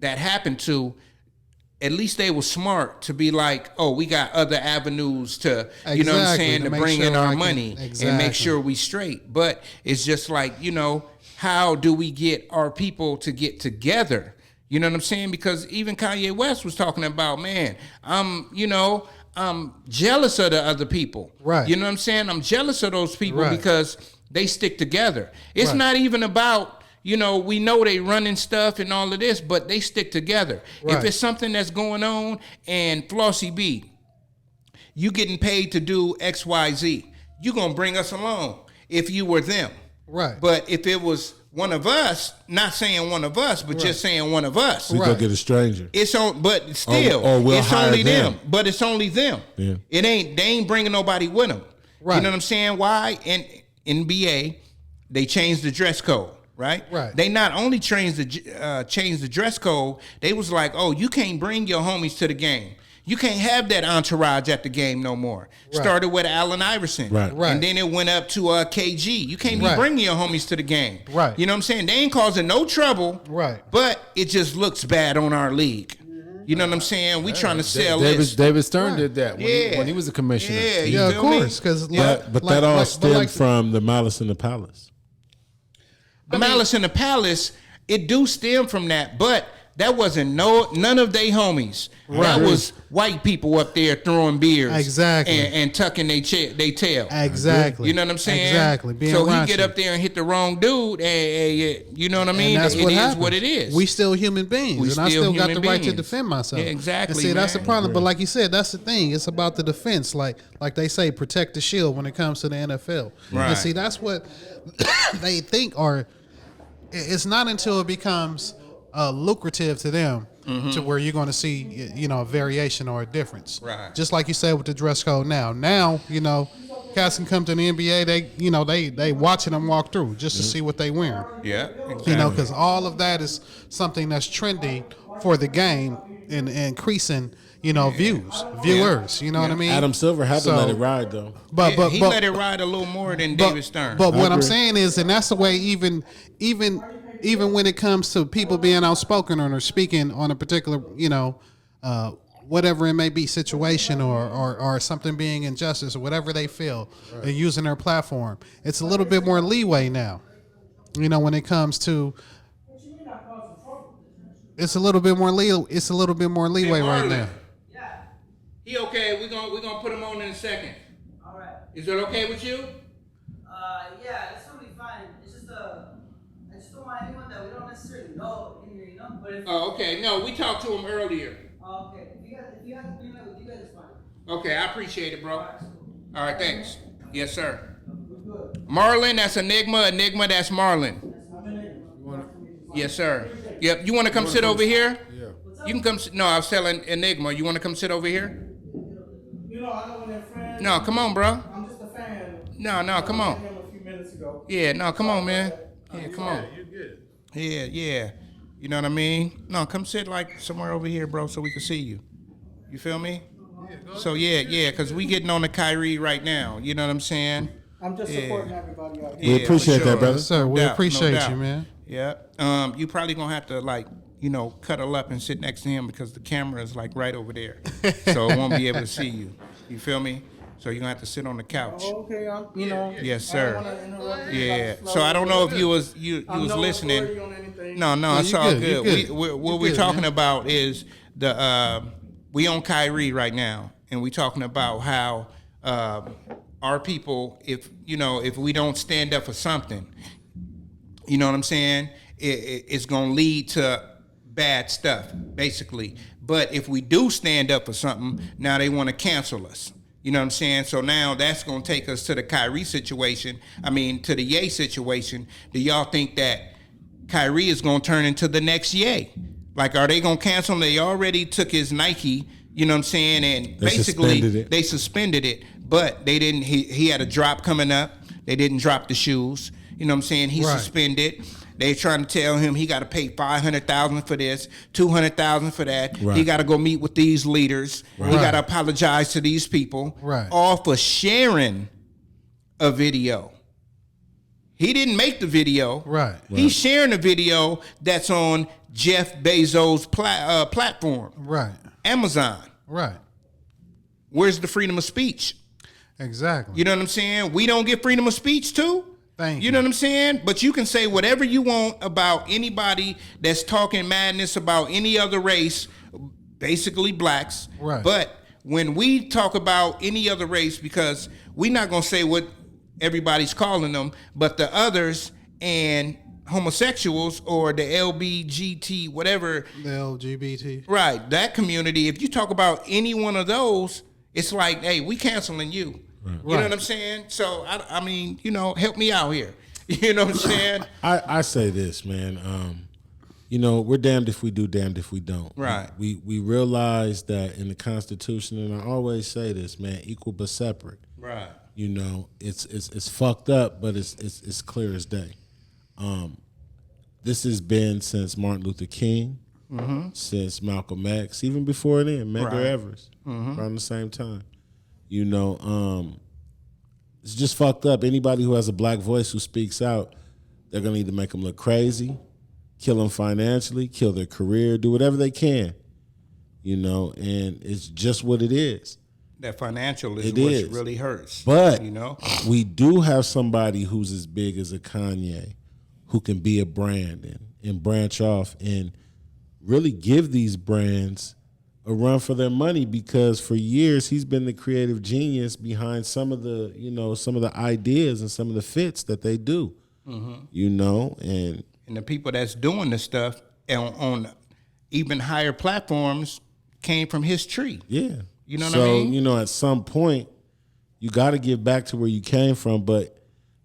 happened to, at least they were smart to be like, oh, we got other avenues to, you know what I'm Exactly, saying, to to make bring in sure our I can- money and Exactly. make sure we straight. But it's just like, how do we get our people to get together? You know what I'm saying? Because even Kanye West was talking about, man, I'm jealous of the other people. Right. You know what I'm saying? I'm jealous of those people Right. because they stick together. It's Right. not even about, we know they running stuff and all of this, but they stick together. Right. If it's something that's going on and Flossie B, you getting paid to do XYZ, you going to bring us along if you were them. Right. But if it was one of us, not saying one of us, but just saying one of us. We go get a stranger. It's on, but still, Or we'll it's hire only them. them. But it's only them. Yeah. They ain't bringing nobody with them. Right. You know what I'm saying? Why? In NBA, they changed the dress code. Right? Right. They not only changed the dress code, they was like, oh, you can't bring your homies to the game. You can't have that entourage at the game no more. Right. Started with Allen Iverson. Right. And then it went up to KG. You can't be bringing your homies to the game. Right. You know what I'm saying? They ain't causing no trouble. Right. But it just looks bad on our league. You know what I'm saying? We trying to sell this. David Stern did that when he was a commissioner. Yeah, you Yeah, of feel me? course. Because But that all stemmed from the Malice in the Palace. The Malice in the Palace, it do stem from that, but that wasn't none of they homies. That was white people up there throwing beers, Exactly. and tucking they tail. Exactly. You know what I'm saying? Exactly. Being so raunchy. he get up there and hit the wrong dude, and you know what I mean? And that's It what is happens. what it is. We still human beings, We and I still still got the human right to beings. defend myself. Yeah, exactly, And see, that's the man. problem. But like you said, that's the thing. It's about the defense. Like they say, protect the shield when it comes to the NFL. Right. And see, that's what they think are. It's not until it becomes lucrative to them to where you're going to see, a variation or a difference. Right. Just like you said with the dress code. Now, cats can come to the NBA. They watching them walk through just to see what they wearing. yeah, exactly. Because all of that is something that's trendy for the game and increasing, viewers. You know what I mean? Adam Silver had to So- let it ride, though. But he let it ride a little more than David Stern. But what I'm agree. saying is, and that's the way even when it comes to people being outspoken or speaking on a particular, whatever it may be, situation or something being injustice or whatever they feel, and using their platform, it's a little bit more leeway now. When it comes to, it's a little bit more leeway right Marlon. now. He okay? We're gonna put him on in a second. All right. Is that okay with you? Yeah, it's totally fine. It's just I just don't want anyone that we don't necessarily know in here, But if Oh, okay. No, we talked to him earlier. okay, if you have to bring that with you guys, it's fine. Okay, I appreciate it, bro. All right, thanks. Yes, sir. Marlon, that's Enigma. Enigma, that's Marlon. Yes, sir. Yep. You want to come sit over here? Yeah. You can come. No, I was telling Enigma. You want to come sit over here? I know when they're friends. No, come on, bro. I'm just a fan. No, come on. Him a few minutes ago. Yeah, no, come on, man. Yeah, come on. You good? Yeah. You know what I mean? No, come sit like somewhere over here, bro, so we can see you. You feel me? So yeah, because we getting on the Kyrie right now. You know what I'm saying? I'm just supporting everybody out We here. Yeah, appreciate for that, sure. brother. Yes, sir. We doubt, appreciate no doubt. you, man. Yeah. You probably gonna have to cuddle up and sit next to him because the camera is like right over there, so it won't be able to see you. You feel me? So you're gonna have to sit on the couch. Okay, Yes, I don't sir. wanna interrupt you. Yeah. Flow. So I don't know if you was I'm no listening. authority on anything. No, it's you all good, you good. good. What You we're good, talking man. about is we on Kyrie right now, and we talking about how our people, if we don't stand up for something, you know what I'm saying, it's gonna lead to bad stuff, basically. But if we do stand up for something, now they want to cancel us. You know what I'm saying? So now that's going to take us to the Kyrie situation. I mean, to the Ye situation. Do y'all think that Kyrie is going to turn into the next Ye? Like, are they going to cancel him? They already took his Nike, you know what I'm saying? And basically, they suspended it. But they didn't, he had a drop coming up. They didn't drop the shoes. You know what I'm saying? He Right. suspended. They trying to tell him he got to pay $500,000 for this, $200,000 for that. Right. He got to go meet with these leaders. He Right. got to apologize to these people. Right. All for sharing a video. He didn't make the video. Right. He's sharing a video that's on Jeff Bezos' platform, Right. Amazon. Right. Where's the freedom of speech? Exactly. You know what I'm saying? We don't get freedom of speech too. Thank You you. know what I'm saying? But you can say whatever you want about anybody that's talking madness about any other race, basically blacks. Right. But when we talk about any other race, because we're not going to say what everybody's calling them, but the others and homosexuals or the LBGT, whatever, The LGBT. right, that community, if you talk about any one of those, it's like, hey, we canceling you. You know what I'm saying? So, I mean, help me out here. You know what I'm saying? I say this, man. You know, we're damned if we do, damned if we don't. Right. We realize that in the Constitution, and I always say this, man, equal but separate. Right. You know, it's fucked up, but it's clear as day. This has been since Martin Luther King, since Malcolm X, even before then, Medgar Right. Evers, around the same time. You know, it's just fucked up. Anybody who has a black voice who speaks out, they're gonna either make them look crazy, kill them financially, kill their career, do whatever they can. You know, and it's just what it is. That financial is It what is. really hurts. But you know, we do have somebody who's as big as a Kanye who can be a brand and branch off and really give these brands a run for their money, because for years he's been the creative genius behind some of the, you know, some of the ideas and some of the fits that they do. You know, and the people that's doing this stuff on even higher platforms came from his tree. yeah. You know what so, I mean? you know, at some point you got to give back to where you came from, but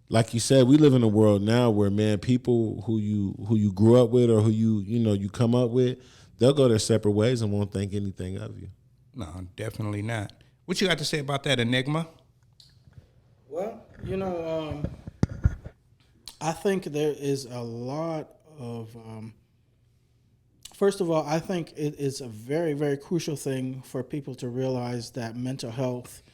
like you said, we live in a world now where, man, people who you grew up with or who you come up with, they'll go their separate ways and won't think anything of you. No, definitely not. What you got to say about that, Enigma? Well, you know, I think there is a lot of. First of all, I think it is a very, very crucial thing for people to realize that mental health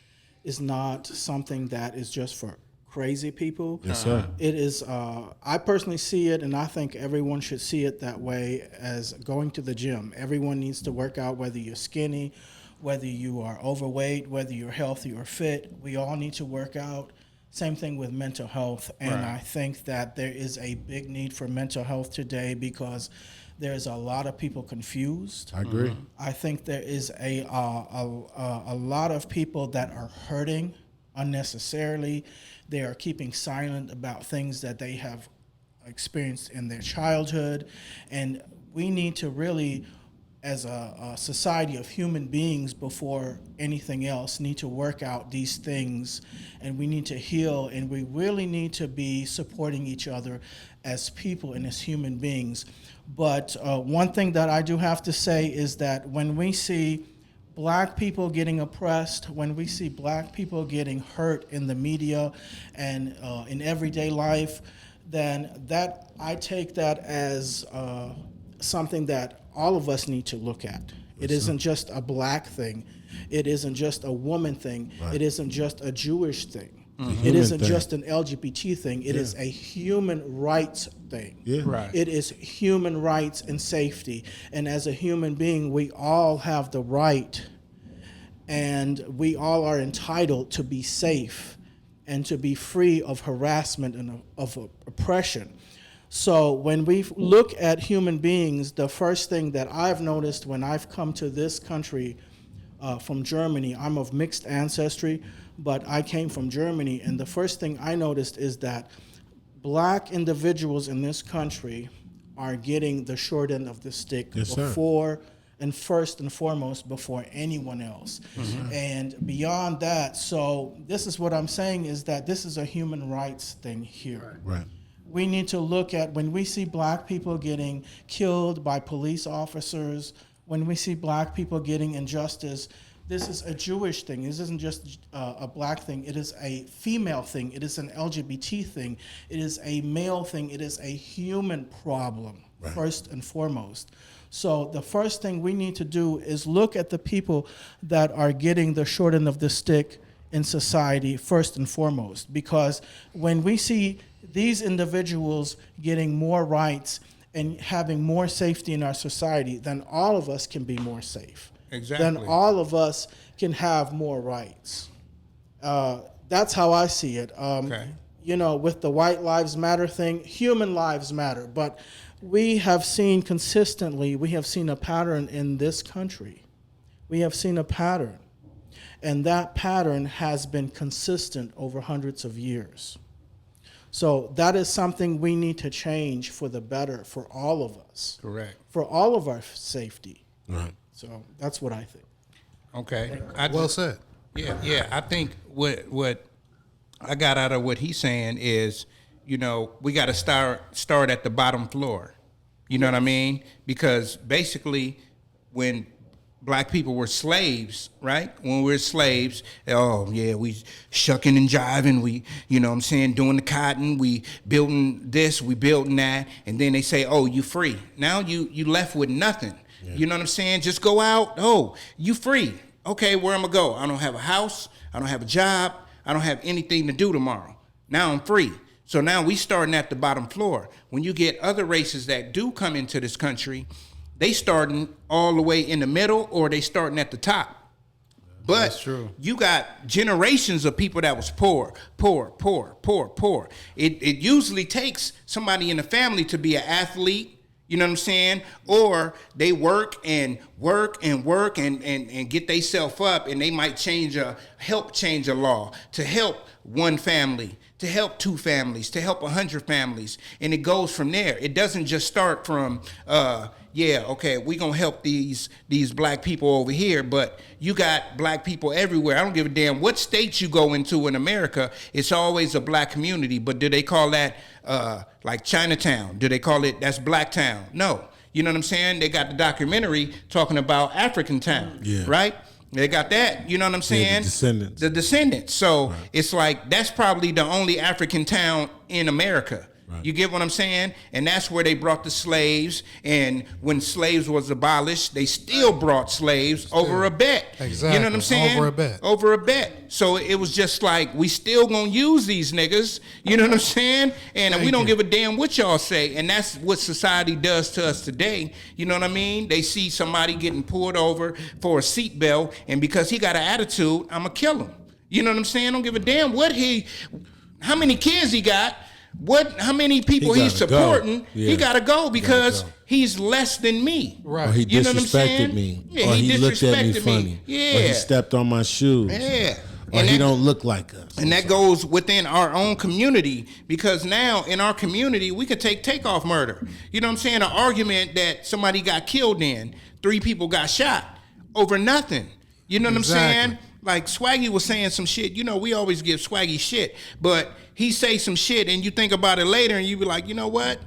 is not something that is just for crazy people. Yes, sir. It is. I personally see it, and I think everyone should see it that way, as going to the gym. Everyone needs to work out, whether you're skinny, whether you are overweight, whether you're healthy or fit. We all need to work out. Same thing with mental health, and Right. I think that there is a big need for mental health today because there's a lot of people confused. I agree. I think there is a lot of people that are hurting unnecessarily. They are keeping silent about things that they have experienced in their childhood, and we need to really, as a society of human beings, before anything else, need to work out these things, and we need to heal, and we really need to be supporting each other as people and as human beings. But one thing that I do have to say is that when we see black people getting oppressed, when we see black people getting hurt in the media and in everyday life, then that I take that as something that all of us need to look at. It isn't just a black thing. It isn't just a woman thing. Right. It isn't just a Jewish thing. It human isn't thing. just an LGBT thing. It is a human rights thing. Yeah. Right. It is human rights and safety. And as a human being, we all have the right and we all are entitled to be safe and to be free of harassment and of oppression. So when we look at human beings, the first thing that I've noticed when I've come to this country from Germany, I'm of mixed ancestry, but I came from Germany, and the first thing I noticed is that black individuals in this country are getting the short end of the stick Yes, sir. before and first and foremost before anyone else. And beyond that, so this is what I'm saying is that this is a human rights thing here. Right. We need to look at when we see black people getting killed by police officers, when we see black people getting injustice, this is a Jewish thing. This isn't just a black thing. It is a female thing. It is an LGBT thing. It is a male thing. It is a human problem, first and foremost. So the first thing we need to do is look at the people that are getting the short end of the stick in society first and foremost. Because when we see these individuals getting more rights and having more safety in our society, then all of us can be more safe. Exactly. Then all of us can have more rights. That's how I see it. Okay. You know, with the White Lives Matter thing, human lives matter. But we have seen consistently, we have seen a pattern in this country. We have seen a pattern. And that pattern has been consistent over hundreds of years. So that is something we need to change for the better for all of us, Correct. for all of our safety. Right. So that's what I think. Okay. Well said. Yeah. I think what I got out of what he's saying is, we got to start at the bottom floor. You know what I mean? Because basically, when black people were slaves, right? When we were slaves, oh yeah, we shucking and jiving, we, doing the cotton, we building this, we building that, and then they say, oh, you free. Now you left with nothing. Yeah. You know what I'm saying? Just go out, oh, you free. Okay, where am I go? I don't have a house, I don't have a job, I don't have anything to do tomorrow. Now I'm free. So now we starting at the bottom floor. When you get other races that do come into this country, they starting all the way in the middle or they starting at the top. But that's true. You got generations of people that was poor. It usually takes somebody in the family to be an athlete, you know what I'm saying? Or they work and get themselves up, and they might help change a law to help one family, to help 2 families, to help 100 families. And it goes from there. It doesn't just start from, we gonna help these black people over here, but you got black people everywhere. I don't give a damn what state you go into in America, it's always a black community. But do they call that like Chinatown? Do they call it that's Black Town? No. You know what I'm saying? They got the documentary talking about African Town, right? They got that, you know what I'm saying? Yeah, the Descendants. The Descendants. So It's like that's probably the only African town in America. Right. You get what I'm saying? And that's where they brought the slaves. And when slaves was abolished, they still brought slaves over a bet. Exactly. You know what I'm saying? Over a bet. So it was just like, we still gonna use these niggas. You know what I'm saying? And we don't give a damn what y'all say. And that's what society does to us today. You know what I mean? They see somebody getting pulled over for a seatbelt, and because he got an attitude, I'ma kill him. You know what I'm saying? I don't give a damn how many kids he got. How many people he's supporting? He gotta go because he's less than me. Right. Or he disrespected me. Yeah, or he looked at me funny. Me. Yeah. Or he stepped on my shoes. Yeah. Or he don't look like us. And that goes within our own community, because now in our community we could take Takeoff murder. You know what I'm saying? An argument that somebody got killed in, 3 people got shot over nothing. You know what I'm saying? Like Swaggy was saying some shit. We always give Swaggy shit, but he say some shit and you think about it later and you be like, you know what?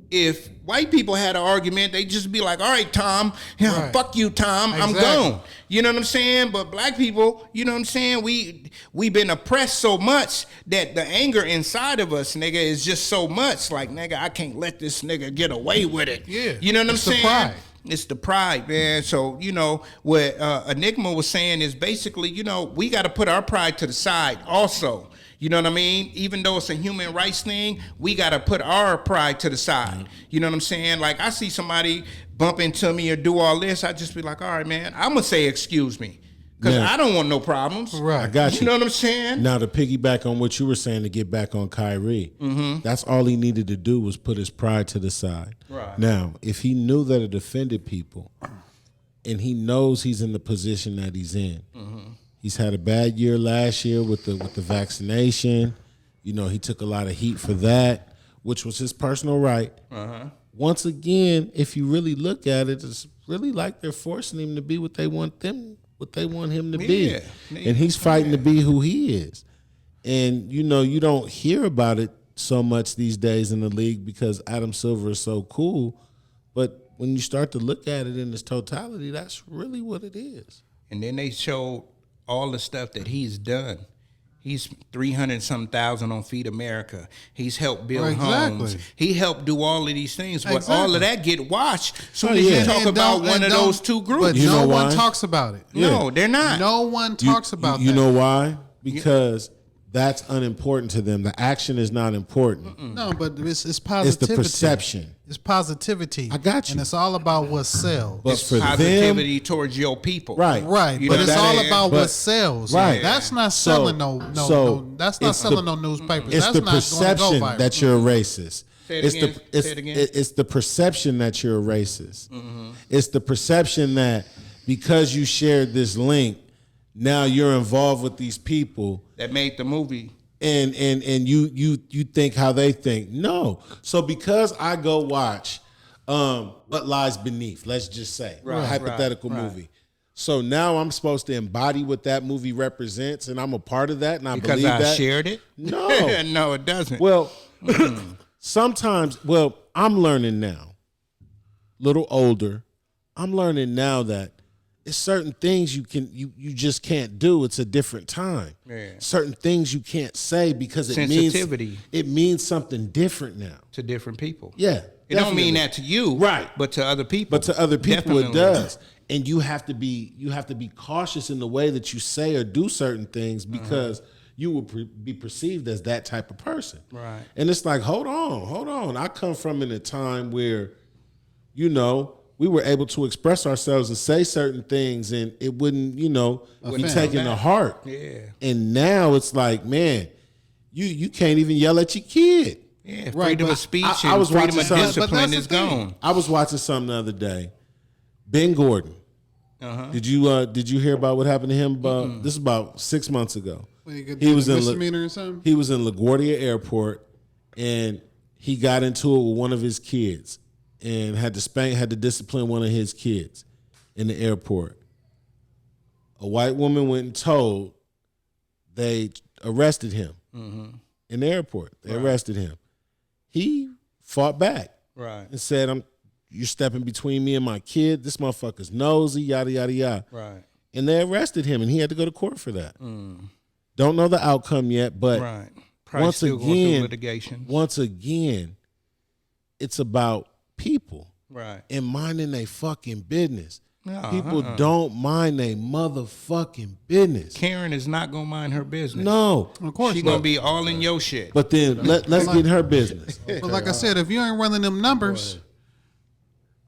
If white people had an argument, they just be like, all right, Tom, fuck you, Tom, I'm gone. You know what I'm saying? But black people, you know what I'm saying? We been oppressed so much that the anger inside of us, nigga, is just so much. Like, nigga, I can't let this nigga get away with it. Yeah. You know what I'm saying? Pride. It's the pride, man. So, what Enigma was saying is basically, we got to put our pride to the side also. You know what I mean? Even though it's a human rights thing, we got to put our pride to the side. Mm-hmm. You know what I'm saying? Like, I see somebody bump into me or do all this, I just be like, all right, man, I'm going to say excuse me. Because I don't want no problems. Right. I got you. You know what I'm saying? Now, to piggyback on what you were saying, to get back on Kyrie, that's all he needed to do was put his pride to the side. Right. Now, if he knew that it offended people, and he knows he's in the position that he's in, he's had a bad year last year with the vaccination. He took a lot of heat for that, which was his personal right. Once again, if you really look at it, it's really like they're forcing him to be what they want him to be. And he's fighting to be who he is. And, you don't hear about it so much these days in the league because Adam Silver is so cool. But when you start to look at it in its totality, that's really what it is. And then they showed all the stuff that he's done. He's 300-some thousand on Feed America. He's helped build homes. He helped do all of these things, but all of that get washed soon as you talk about one of those 2 groups. But no one talks about it. No, they're not. No one talks about that. You know why? Because that's unimportant to them. The action is not important. No, but it's positivity. It's the perception. It's positivity. I got you. And it's all about what sells. But it's for positivity towards your people. Right. Right. But it's all about what sells. Right. That's not selling that's not selling no newspapers. It's that's the perception that you're a racist. It's the perception that you're a racist. It's the perception that because you shared this link, now you're involved with these people that made the movie. And you think how they think. No. So because I go watch What Lies Beneath, let's just say, a hypothetical movie. So now I'm supposed to embody what that movie represents, and I'm a part of that, and I believe that. Because I shared it? No. No, it doesn't. Well, Sometimes, well, I'm learning now, little older. I'm learning now that it's certain things you just can't do. It's a different time. Yeah. Certain things you can't say because Sensitivity. It means something different now. To different people. Yeah. It don't mean that to you, right? But to other people. But to other people, Definitely. it does. And you have to be cautious in the way that you say or do certain things because you will be perceived as that type of person. Right. And it's like, hold on. I come from in a time where, you know, we were able to express ourselves and say certain things, and it wouldn't, you know, be taken to heart. Yeah. And now it's like, man, you can't even yell at your kid. Yeah, freedom of speech I was and freedom watching of something- discipline is gone. I was watching something the other day. Ben Gordon. Did you hear about what happened to him? This is about 6 months ago. He was in misdemeanor or something. He was in LaGuardia Airport, and he got into it with one of his kids, and had to discipline one of his kids in the airport. A white woman went and told. They arrested him in the airport. They arrested him. He fought back, Right. and said, "You're stepping between me and my kid. This motherfucker's nosy, yada yada yada." Right. And they arrested him, and he had to go to court for that. Don't know the outcome yet, but Right. Probably once still going through again, litigation. once again, it's about people Right. and minding their fucking business. No, People don't mind their motherfucking business. Karen is not gonna mind her business. No, Of course She's not. gonna be all in your shit. but then let's get in her business. But like I said, if you ain't running them numbers,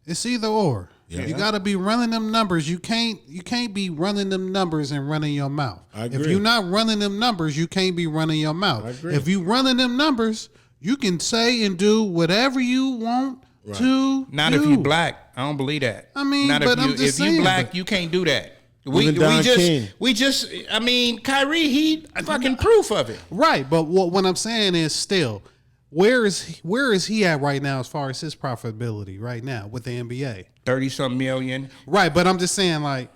it's either or. You got to be running them numbers. You can't be running them numbers and running your mouth. I agree. If you're not running them numbers, you can't be running your mouth. I agree. If you running them numbers, you can say and do whatever you want to Not do. if you black. I don't believe that. I mean, not but if I'm you just if you saying, black, but- you can't do that. Even Don King. I mean, Kyrie, he fucking proof of it. Right, but what I'm saying is still, where is he at right now as far as his profitability right now with the NBA? 30-some million. Right, but I'm just saying, like,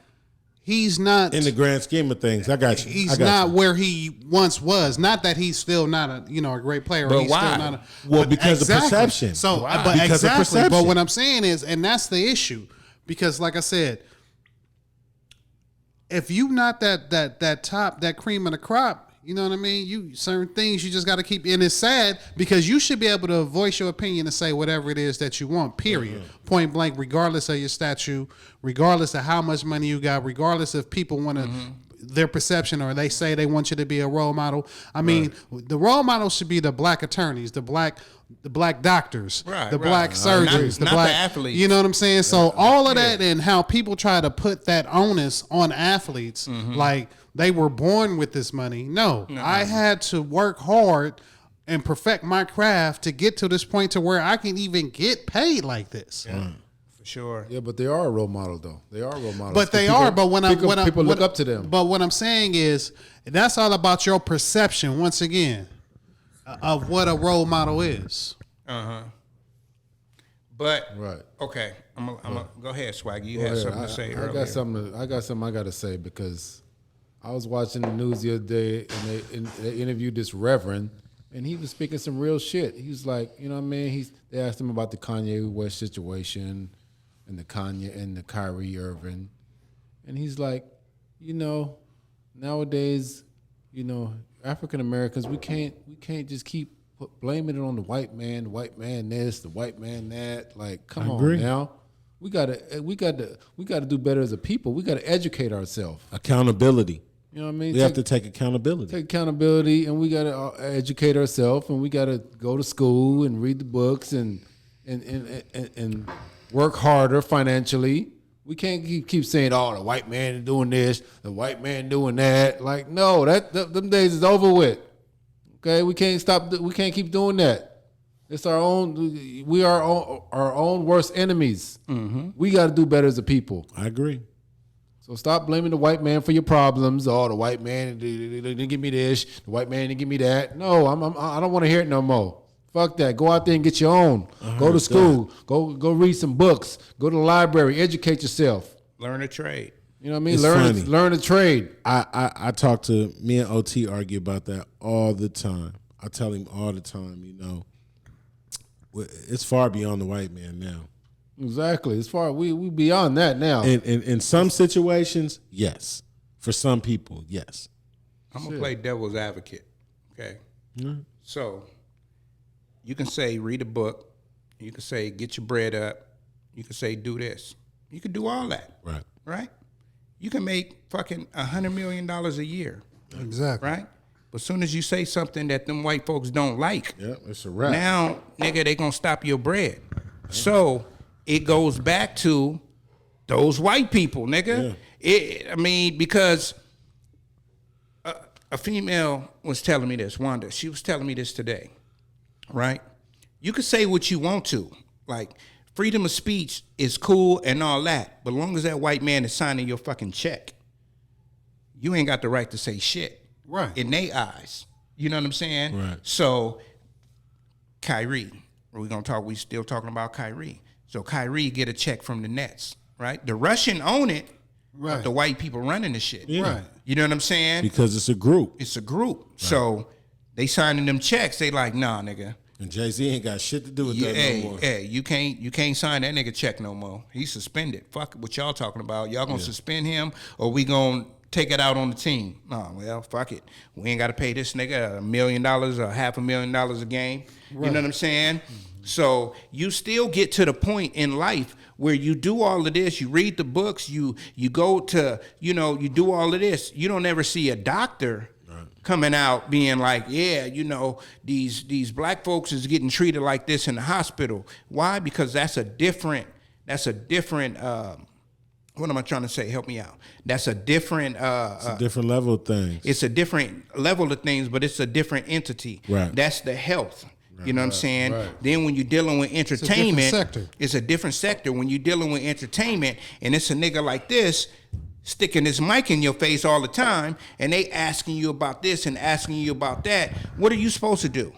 he's not In the grand scheme of things, I got you. He's I got not you. where he once was. Not that he's still not a great player. But he's why? Still not Well, but because of perception. So, Why? but Because of exactly. But perception. what I'm saying is, and that's the issue, because like I said, if you not that top, that cream of the crop, you know what I mean? You certain things you just got to keep. And it's sad because you should be able to voice your opinion and say whatever it is that you want. Period. Point blank, regardless of your statue, regardless of how much money you got, regardless if people want to. Their perception, or they say they want you to be a role model. I mean, the role model should be the black attorneys, the black doctors, the black surgeons, Not the black the athletes. You know what I'm saying? So all of that and how people try to put that onus on athletes, like they were born with this money. No, I had to work hard and perfect my craft to get to this point to where I can even get paid like this. For sure. Yeah, but they are a role model, though. They are role models. But they People- are. But people look up to them. But what I'm saying is that's all about your perception. Once again, of what a role model is. But Right. okay, I'm gonna go ahead, Swaggy. You Go had ahead. something to say I earlier. got something. I got to say because I was watching the news the other day and they interviewed this reverend and he was speaking some real shit. He was like, you know what I mean? They asked him about the Kanye West situation and the Kyrie Irving, and he's like, you know, nowadays, you know, African Americans, we can't just keep blaming it on the white man this, the white man that. Like, come on now. We gotta do better as a people. We gotta educate ourselves. Accountability. You know what I mean? We have to take accountability. Take accountability, and we gotta educate ourselves, and we gotta go to school and read the books and work harder financially. We can't keep saying, "Oh, the white man is doing this, the white man doing that." Like, no, them days is over with. Okay, we can't stop. We can't keep doing that. It's our own. We are our own worst enemies. We got to do better as a people. I agree. So stop blaming the white man for your problems. Oh, the white man didn't give me this. The white man didn't give me that. No, I don't want to hear it no more. Fuck that. Go out there and get your own. Go to school. Go read some books. Go to the library. Educate yourself. Learn a trade. You know what I mean? It's Learn funny. learn a trade. I talk to me and OT argue about that all the time. I tell him all the time, you know, it's far beyond the white man now. Exactly. As far we beyond that now. In some situations, yes. For some people, yes. I'm gonna play devil's advocate. Okay. Mm-hmm. So you can say read a book. You can say get your bread up. You can say do this. You can do all that. Right. Right. You can make fucking $100 million a year. Exactly. Right. But as soon as you say something that them white folks don't like, Yeah, it's a wrap. now, nigga, they gonna stop your bread. So it goes back to those white people, nigga. I mean, because a female was telling me this, Wanda. She was telling me this today, right? You can say what you want to. Like, freedom of speech is cool and all that, but as long as that white man is signing your fucking check, you ain't got the right to say shit. Right. In their eyes. You know what I'm saying? Right. So, Kyrie, we still talking about Kyrie. So Kyrie get a check from the Nets, right? The Russian own it, Right. but the white people running the shit. Yeah. Right. You know what I'm saying? Because it's a group. It's a group. So they signing them checks. They like, nah, nigga. And Jay-Z ain't got shit to do with that Hey, no more. hey, you can't sign that nigga check no more. He's suspended. Fuck what y'all talking about. Y'all gonna suspend him or we gonna take it out on the team? Oh, well, fuck it. We ain't got to pay this nigga $1 million or $500,000 a game. Right. You know what I'm saying? Mm-hmm. So you still get to the point in life where you do all of this. You read the books. You go to, you do all of this. You don't ever see a doctor coming out being like, yeah, these black folks is getting treated like this in the hospital. Why? Because that's a different what am I trying to say? Help me out. That's a different It's a different level of things. It's a different level of things, but it's a different entity. Right. That's the health. Right. You know what I'm saying? Right. Then when you're dealing with entertainment, sector. it's a different sector. When you're dealing with entertainment and it's a nigga like this sticking this mic in your face all the time and they asking you about this and asking you about that, what are you supposed to do?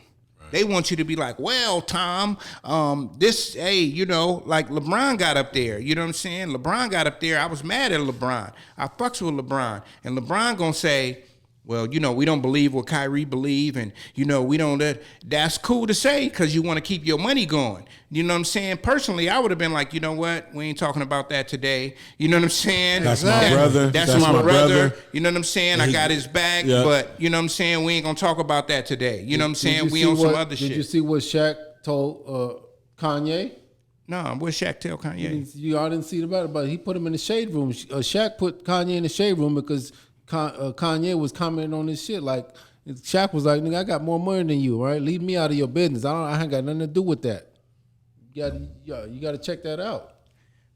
They want you to be like, well, Tom, like LeBron got up there. You know what I'm saying? LeBron got up there. I was mad at LeBron. I fucks with LeBron. And LeBron gonna say, well, we don't believe what Kyrie believe, and we don't. That's cool to say because you want to keep your money going. You know what I'm saying? Personally, I would have been like, you know what? We ain't talking about that today. You know what I'm saying? That's my brother. That's my brother. You know what I'm saying? I got his back, but you know what I'm saying? We ain't gonna talk about that today. You know what I'm saying? We on some other shit. Did you see what Shaq told Kanye? No, what Shaq tell Kanye? Y'all didn't see about it, but he put him in the shade room. Shaq put Kanye in the shade room because Kanye was commenting on this shit. Like, Shaq was like, nigga, I got more money than you, right? Leave me out of your business. I ain't got nothing to do with that. You got to check that out.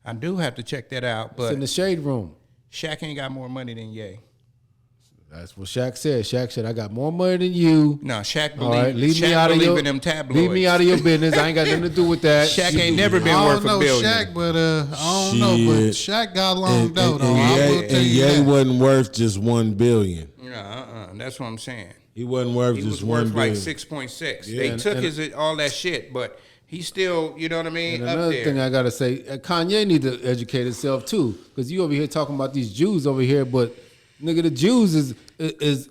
I do have to check that out, but it's in the shade room. Shaq ain't got more money than Ye. That's what Shaq said. Shaq said, I got more money than you. No, Shaq believe, all right, leave me Shaq out of in them tabloids. Leave me out of your business. I ain't got nothing to do with that. Shaq ain't never been worth a billion. Shaq, but I don't know, but Shaq got long dough, though. I will tell you Ye that. wasn't worth just $1 billion. That's what I'm saying. He wasn't worth He just was worth $1 billion. like 6.6. Yeah, They and- took and- all that shit, but he still, you know what I mean, And up another there. thing I gotta say, Kanye need to educate himself too, because you over here talking about these Jews over here, but nigga, the Jews is the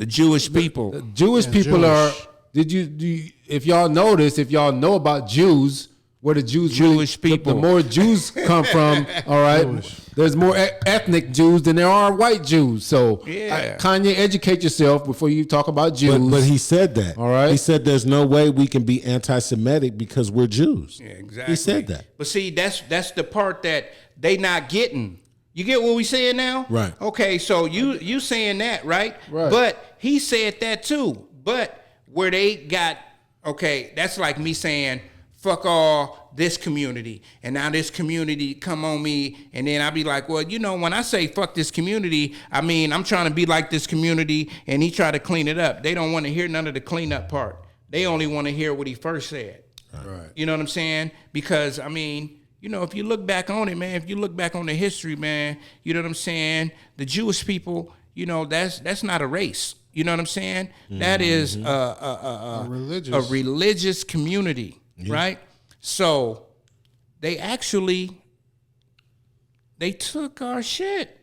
Jewish people. The Jewish people Jewish. are. If y'all notice, if y'all know about Jews, where the Jewish people. the more Jews come from, all right. There's more ethnic Jews than there are white Jews. So, Yeah. Kanye, educate yourself before you talk about Jews. But he said that. All right. He said there's no way we can be anti-Semitic because we're Jews. Yeah, exactly. He said that. But see, that's the part that they not getting. You get what we saying now? Right. Okay, so you saying that, right? Right. But he said that too. But where they got, okay, that's like me saying, fuck all this community. And now this community come on me. And then I be like, well, when I say fuck this community, I mean, I'm trying to be like this community. And he try to clean it up. They don't want to hear none of the cleanup part. They only want to hear what he first said. Right. You know what I'm saying? Because, I mean, if you look back on it, man, if you look back on the history, man, you know what I'm saying? The Jewish people, that's not a race. You know what I'm saying? Mm-hmm. That is a religious community, right? So they took our shit.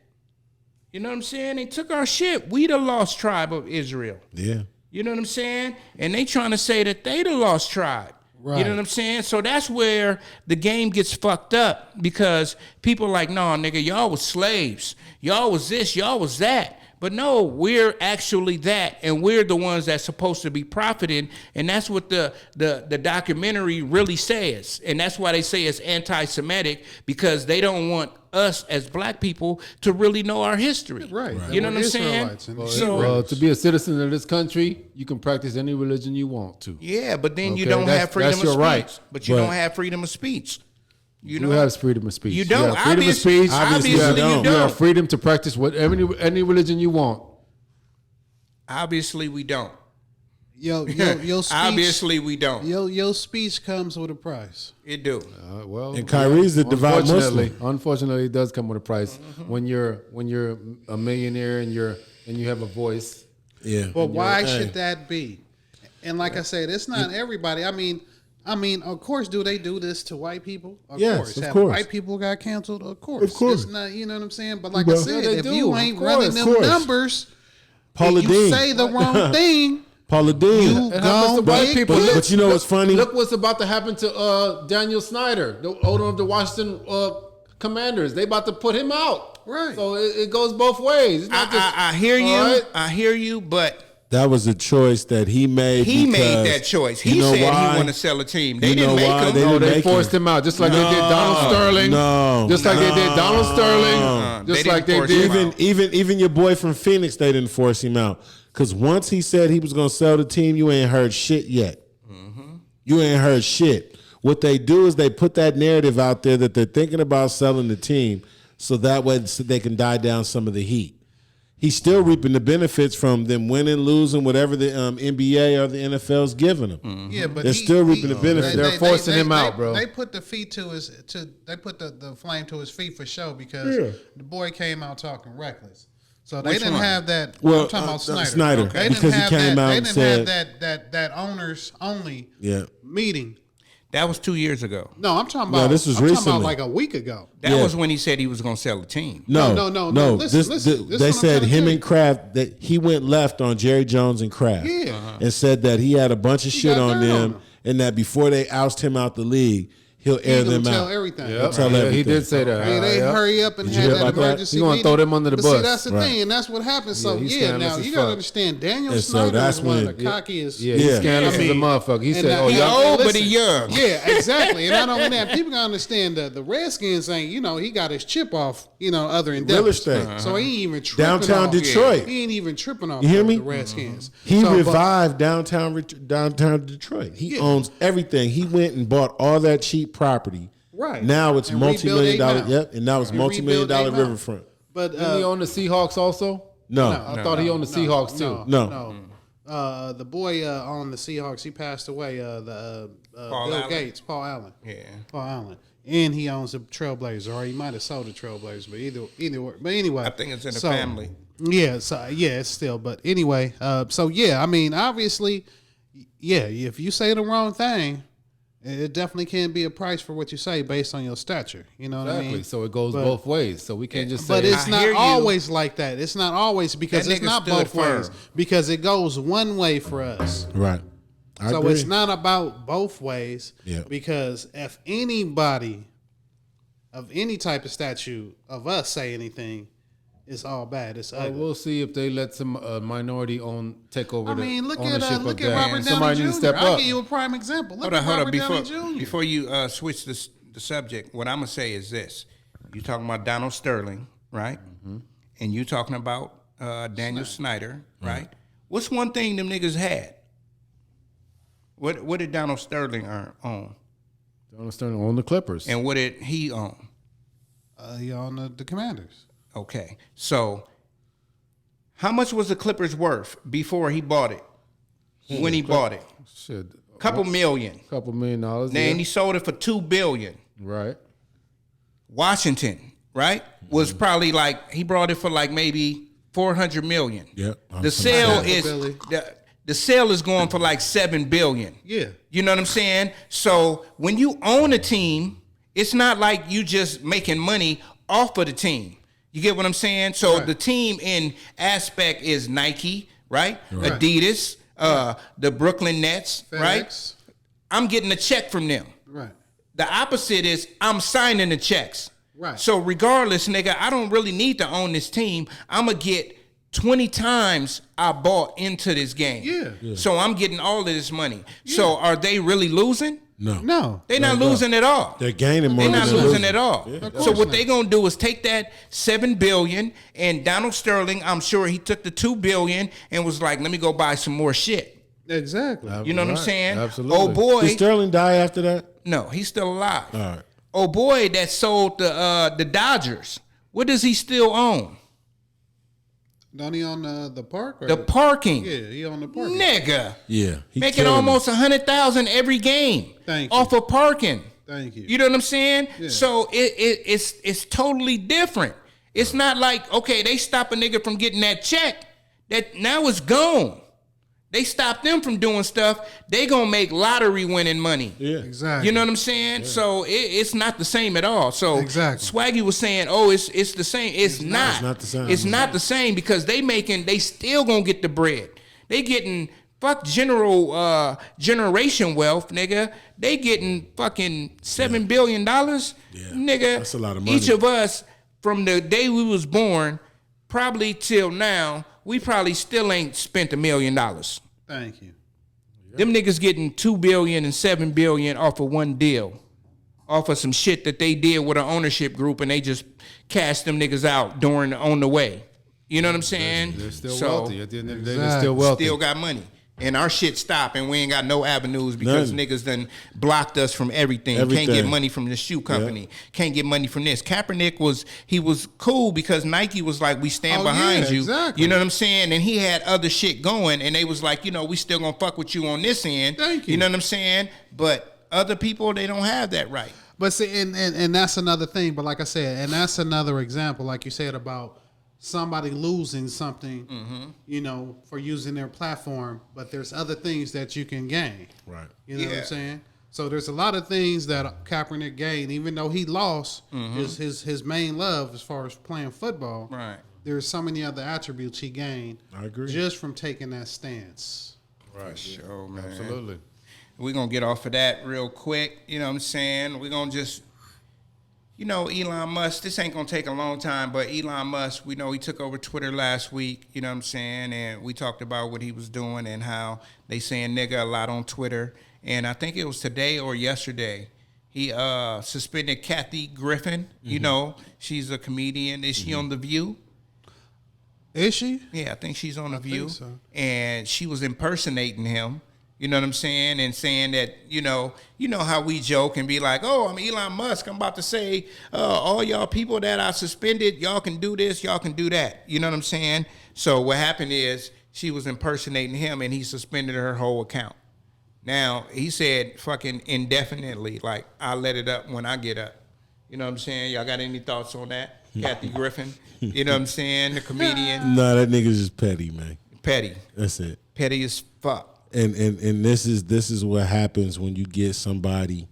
You know what I'm saying? They took our shit. We the lost tribe of Israel. Yeah. You know what I'm saying? And they trying to say that they the lost tribe. Right. You know what I'm saying? So that's where the game gets fucked up because people are like, no, nigga, y'all was slaves. Y'all was this, y'all was that. But no, we're actually that, and we're the ones that's supposed to be profiting, and that's what the documentary really says. And that's why they say it's anti-Semitic, because they don't want us as black people to really know our history. Right. You know what I'm saying? Well, to be a citizen of this country, you can practice any religion you want to. Yeah, but then you Okay, don't have freedom that's of your speech. right. But you But- don't have freedom of speech. You You have freedom of speech. You don't. have freedom of Obviously- speech. obviously you you have don't. freedom to practice any religion you want. Obviously, we don't. Your speech. Obviously, we don't. Your speech comes with a price. It do. Well, And Kyrie's the devout Muslim. Unfortunately, it does come with a price when you're a millionaire and you have a voice. Yeah. But why should that be? And like I said, it's not everybody. I mean, of course, do they do this to white people? Of Yes, course. of Have course. white people got canceled? Of course. Of course. It's not, you know what I'm saying? But like Well, I said, yeah, they if do, you of ain't course, running of them course. numbers, Paula and you Deen. say the wrong thing, Paula Deen. you It happens to go white get people. But you know what's funny? Look what's about to happen to Daniel Snyder, the owner of the Washington Commanders. They about to put him out. Right. So it goes both ways. It's not just, I hear you. all right? I hear you, but That was a choice that he made. he because- made that choice. He you know said why? he wanted to sell a team. They You didn't know make why? him. They No, didn't they make forced him out, just like they did Donald Sterling. No, Just like they did Donald Sterling. They Just didn't like they force did. him out. Even your boy from Phoenix, they didn't force him out. Because once he said he was going to sell the team, you ain't heard shit yet. You ain't heard shit. What they do is they put that narrative out there that they're thinking about selling the team, so that way so they can die down some of the heat. He's still reaping the benefits from them winning, losing, whatever the NBA or the NFL's giving him. Yeah, but They're still reaping the benefits. They're forcing him out, bro. They put the feet to his they put the flame to his feet for show because the boy came out talking reckless. So they Which didn't one? have that. Well, I'm talking about Snyder. Snyder, They didn't because he have came that, out they and didn't said- have that owners only Yeah. meeting. That was 2 years ago. No, I'm talking No, about. this was I'm talking recently. about like a week ago. That Yeah. was when he said he was going to sell the team. No. No. Listen, They what I'm said trying to him tell and you. Kraft, that he went left on Jerry Jones and Kraft. Yeah. And said that he had a bunch of shit got on dirt on them, him. and that before they oust him out the league, he'll air He gonna them tell out. everything. He'll tell Yeah, everything. he did say that. Hey, they Yeah. hurry up and Did you have hear that about that? emergency You gonna meeting. throw them under the But bus. See, that's the Right. thing, and that's what happens. So he's yeah, scandalous now as you gotta fuck. understand, Daniel And so Snyder that's is one of when- the cockiest. Yeah, he's Yeah. scandalous I as a mean, motherfucker. He and said, now- "Oh, He y'all." old, but listen. he young. Yeah, exactly. And not only that, people gotta understand the Redskins ain't, he got his chip off, other endeavors. estate. So he ain't even tripping Downtown off, Detroit. He ain't even tripping off You hear me? the Redskins. He So, but- revived downtown Detroit. He owns everything. He went and bought all that cheap property. Right. Now it's And multi-million rebuild dollar. 8 Yep. And now it's And multi-million rebuild 8 dollar now. riverfront. But Didn't he own the Seahawks also? No. I thought he owned the Seahawks too. No. The boy on the Seahawks, he passed away. Bill Allen? Gates, Paul Allen. Yeah. Paul Allen, and he owns the Trailblazers, or he might have sold the Trailblazers, but either way. But anyway, I think it's in the family. Yeah, so it's still. But anyway, so yeah, I mean, obviously, yeah, if you say the wrong thing, it definitely can be a price for what you say based on your stature. You know what I Exactly. mean? So it goes But- both ways. So we can't just say. But it's I not hear you. always like that. It's not always because That it's nigga not stood both firm. ways. Because it goes one way for us. Right. I So agree. it's not about both ways. Yeah. Because if anybody of any type of statue of us say anything, it's all bad. It's ugly. We'll see if they let some minority take over I the mean, look ownership at of Robert that. Downey Somebody Jr. needs to step I'll up. give you a prime example. Look Hold on, at hold on. Robert Downey Jr. Before you switch the subject, what I'm gonna say is this: you talking about Donald Sterling, right? And you talking about Daniel Snyder, right? What's one thing them niggas had? What did Donald Sterling own, Donald Sterling owned the Clippers. and what did he own? He on the Commanders. Okay, so how much was the Clippers worth before he bought it? When he bought it, Shit, couple million. $2 million. Then he sold it for $2 billion. Right. Washington, right, was probably like he brought it for like maybe $400 million. Yep. The sale is Billy. the sale is going for like $7 billion. Yeah. You know what I'm saying? So when you own a team, it's not like you just making money off of the team. You get what I'm saying? So Right. the team in aspect is Nike, right? Adidas, the Brooklyn Nets, right? FedEx. I'm getting a check from them. Right. The opposite is I'm signing the checks. Right. So regardless, nigga, I don't really need to own this team. I'm going to get 20 times I bought into this game. Yeah. So I'm getting all of this money. So are they really losing? No. They're not losing at all. They're gaining more. They're not than they're losing at all. Yeah. So what they gonna do is take that $7 billion, and Donald Sterling, I'm sure he took the $2 billion and was like, let me go buy some more shit. Exactly. You know what I'm Right. saying? Absolutely. Oh boy, Did Sterling die after that? no, he's still alive. All right. Oh boy, that sold the Dodgers. What does he still own? Don't he on the park? Or The parking. Yeah, he on the park. Nigga. Yeah. He Making killing almost $100,000 every game. Thank you. Off of parking. Thank you. You know what I'm saying? Yeah. So it's totally different. It's not like, okay, they stop a nigga from getting that check. That now it's gone. They stop them from doing stuff. They gonna make lottery winning money. Yeah. Exactly. You know what I'm saying? So it's not the same at all. So Exactly. Swaggy was saying, "Oh, it's the same." It's not. It's not the same. It's not the same because they still gonna get the bread. They getting fuck generation wealth, nigga. They getting fucking $7 billion, nigga. That's a lot of money. Each of us from the day we was born, probably till now, we probably still ain't spent $1 million. Thank you. Them niggas getting $2 billion and $7 billion off of one deal, off of some shit that they did with an ownership group, and they just cashed them niggas out on the way. You know what I'm saying? They're still So, wealthy. At the end of the day, they're Exactly. still wealthy. Still got money. And our shit stopped, and we ain't got no avenues because None. niggas done blocked us from everything. Can't Everything. get money from the shoe company. Can't get money from this. Kaepernick was cool because Nike was like, we stand Oh, behind yeah, you. exactly. You know what I'm saying? And he had other shit going, and they was like, we still gonna fuck with you on this end. Thank you. You know what I'm saying? But other people, they don't have that right. But see, and that's another thing. But like I said, and that's another example, like you said, about somebody losing something, for using their platform. But there's other things that you can gain. Right. You know what Yeah. I'm saying? So there's a lot of things that Kaepernick gained, even though he lost his main love as far as playing football. Right. There's so many other attributes he gained. I agree. Just from taking that stance. Right. Sure, man. Absolutely. We're going to get off of that real quick. You know what I'm saying? We're going to just, Elon Musk, this ain't going to take a long time, but Elon Musk, we know he took over Twitter last week, you know what I'm saying? And we talked about what he was doing and how they saying nigga a lot on Twitter. And I think it was today or yesterday, he suspended Kathy Griffin. She's a comedian. Is she on The View? Is she? Yeah, I think she's on The View. think so. And she was impersonating him. You know what I'm saying? And saying that, you know how we joke and be like, oh, I'm Elon Musk. I'm about to say, all y'all people that I suspended, y'all can do this, y'all can do that. You know what I'm saying? So what happened is she was impersonating him and he suspended her whole account. Now, he said fucking indefinitely, like, I'll let it up when I get up. You know what I'm saying? Y'all got any thoughts on that? Kathy Griffin, you know what I'm saying? The comedian. Nah, that nigga's just petty, man. Petty. That's it. Petty as fuck. And this is what happens when you get somebody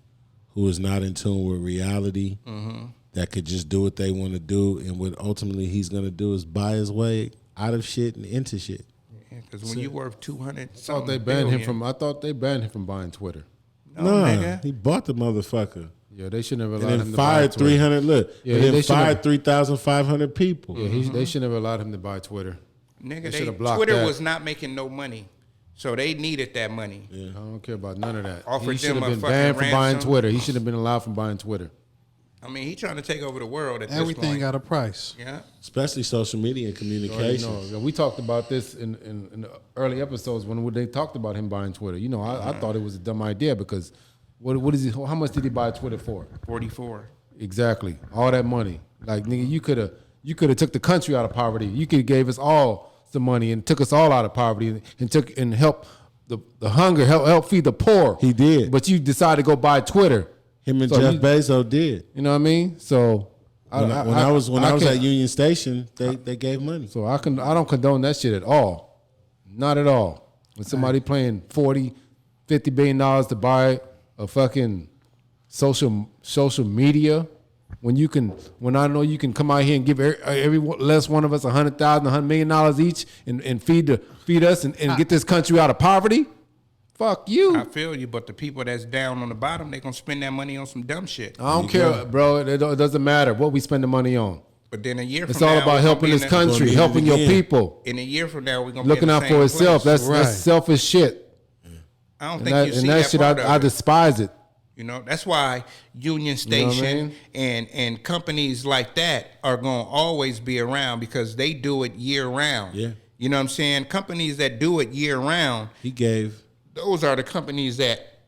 who is not in tune with reality, that could just do what they want to do, and what ultimately he's gonna do is buy his way out of shit and into shit. Because when you worth 200, I thought they banned him from buying Twitter. nigga. He bought the motherfucker. Yeah, they shouldn't have And allowed then him to buy fired Twitter. 300. Look, Yeah, and then they shouldn't fired have- 3,500 people. Yeah, they shouldn't have allowed him to buy Twitter. Nigga, They should've blocked Twitter that. was not making no money, so they needed that money. I don't care about none of that. Offered He should them have a been fucking banned from buying ransom. Twitter. He should have been allowed from buying Twitter. I mean, he trying to take over the world at this Everything point. got a price. Yeah. Especially social media and communication. You know, we talked about this in the early episodes when they talked about him buying Twitter. You know, I thought it was a dumb idea because what is he? How much did he buy Twitter for? 44. Exactly, all that money. Like nigga, you could have took the country out of poverty. You could have gave us all some money and took us all out of poverty and help the hunger, help feed the poor. He did. But you decided to go buy Twitter. Him and So Jeff you- Bezos did. You know what I mean? So When I was can't- at Union Station, they gave money. So I don't condone that shit at all. Not at all. When somebody paying $40, $50 billion to buy a fucking social media, When I know you can come out here and give every last one of us $100,000, $100 million each, and feed us and get this country out of poverty. Fuck you. I feel you, but the people that's down on the bottom, they gonna spend that money on some dumb shit. I don't care, bro. It doesn't matter what we spend the money on. But then a year from It's now, all about helping this country, helping your people. In a year from now, we're gonna looking be in out the for same itself. place. That's selfish shit. I don't think you see and that shit. part of I it. despise it. You know, that's why Union You know what I Station mean? and companies like that are going to always be around because they do it year round. Yeah. You know what I'm saying? Companies that do it year round, those are the companies that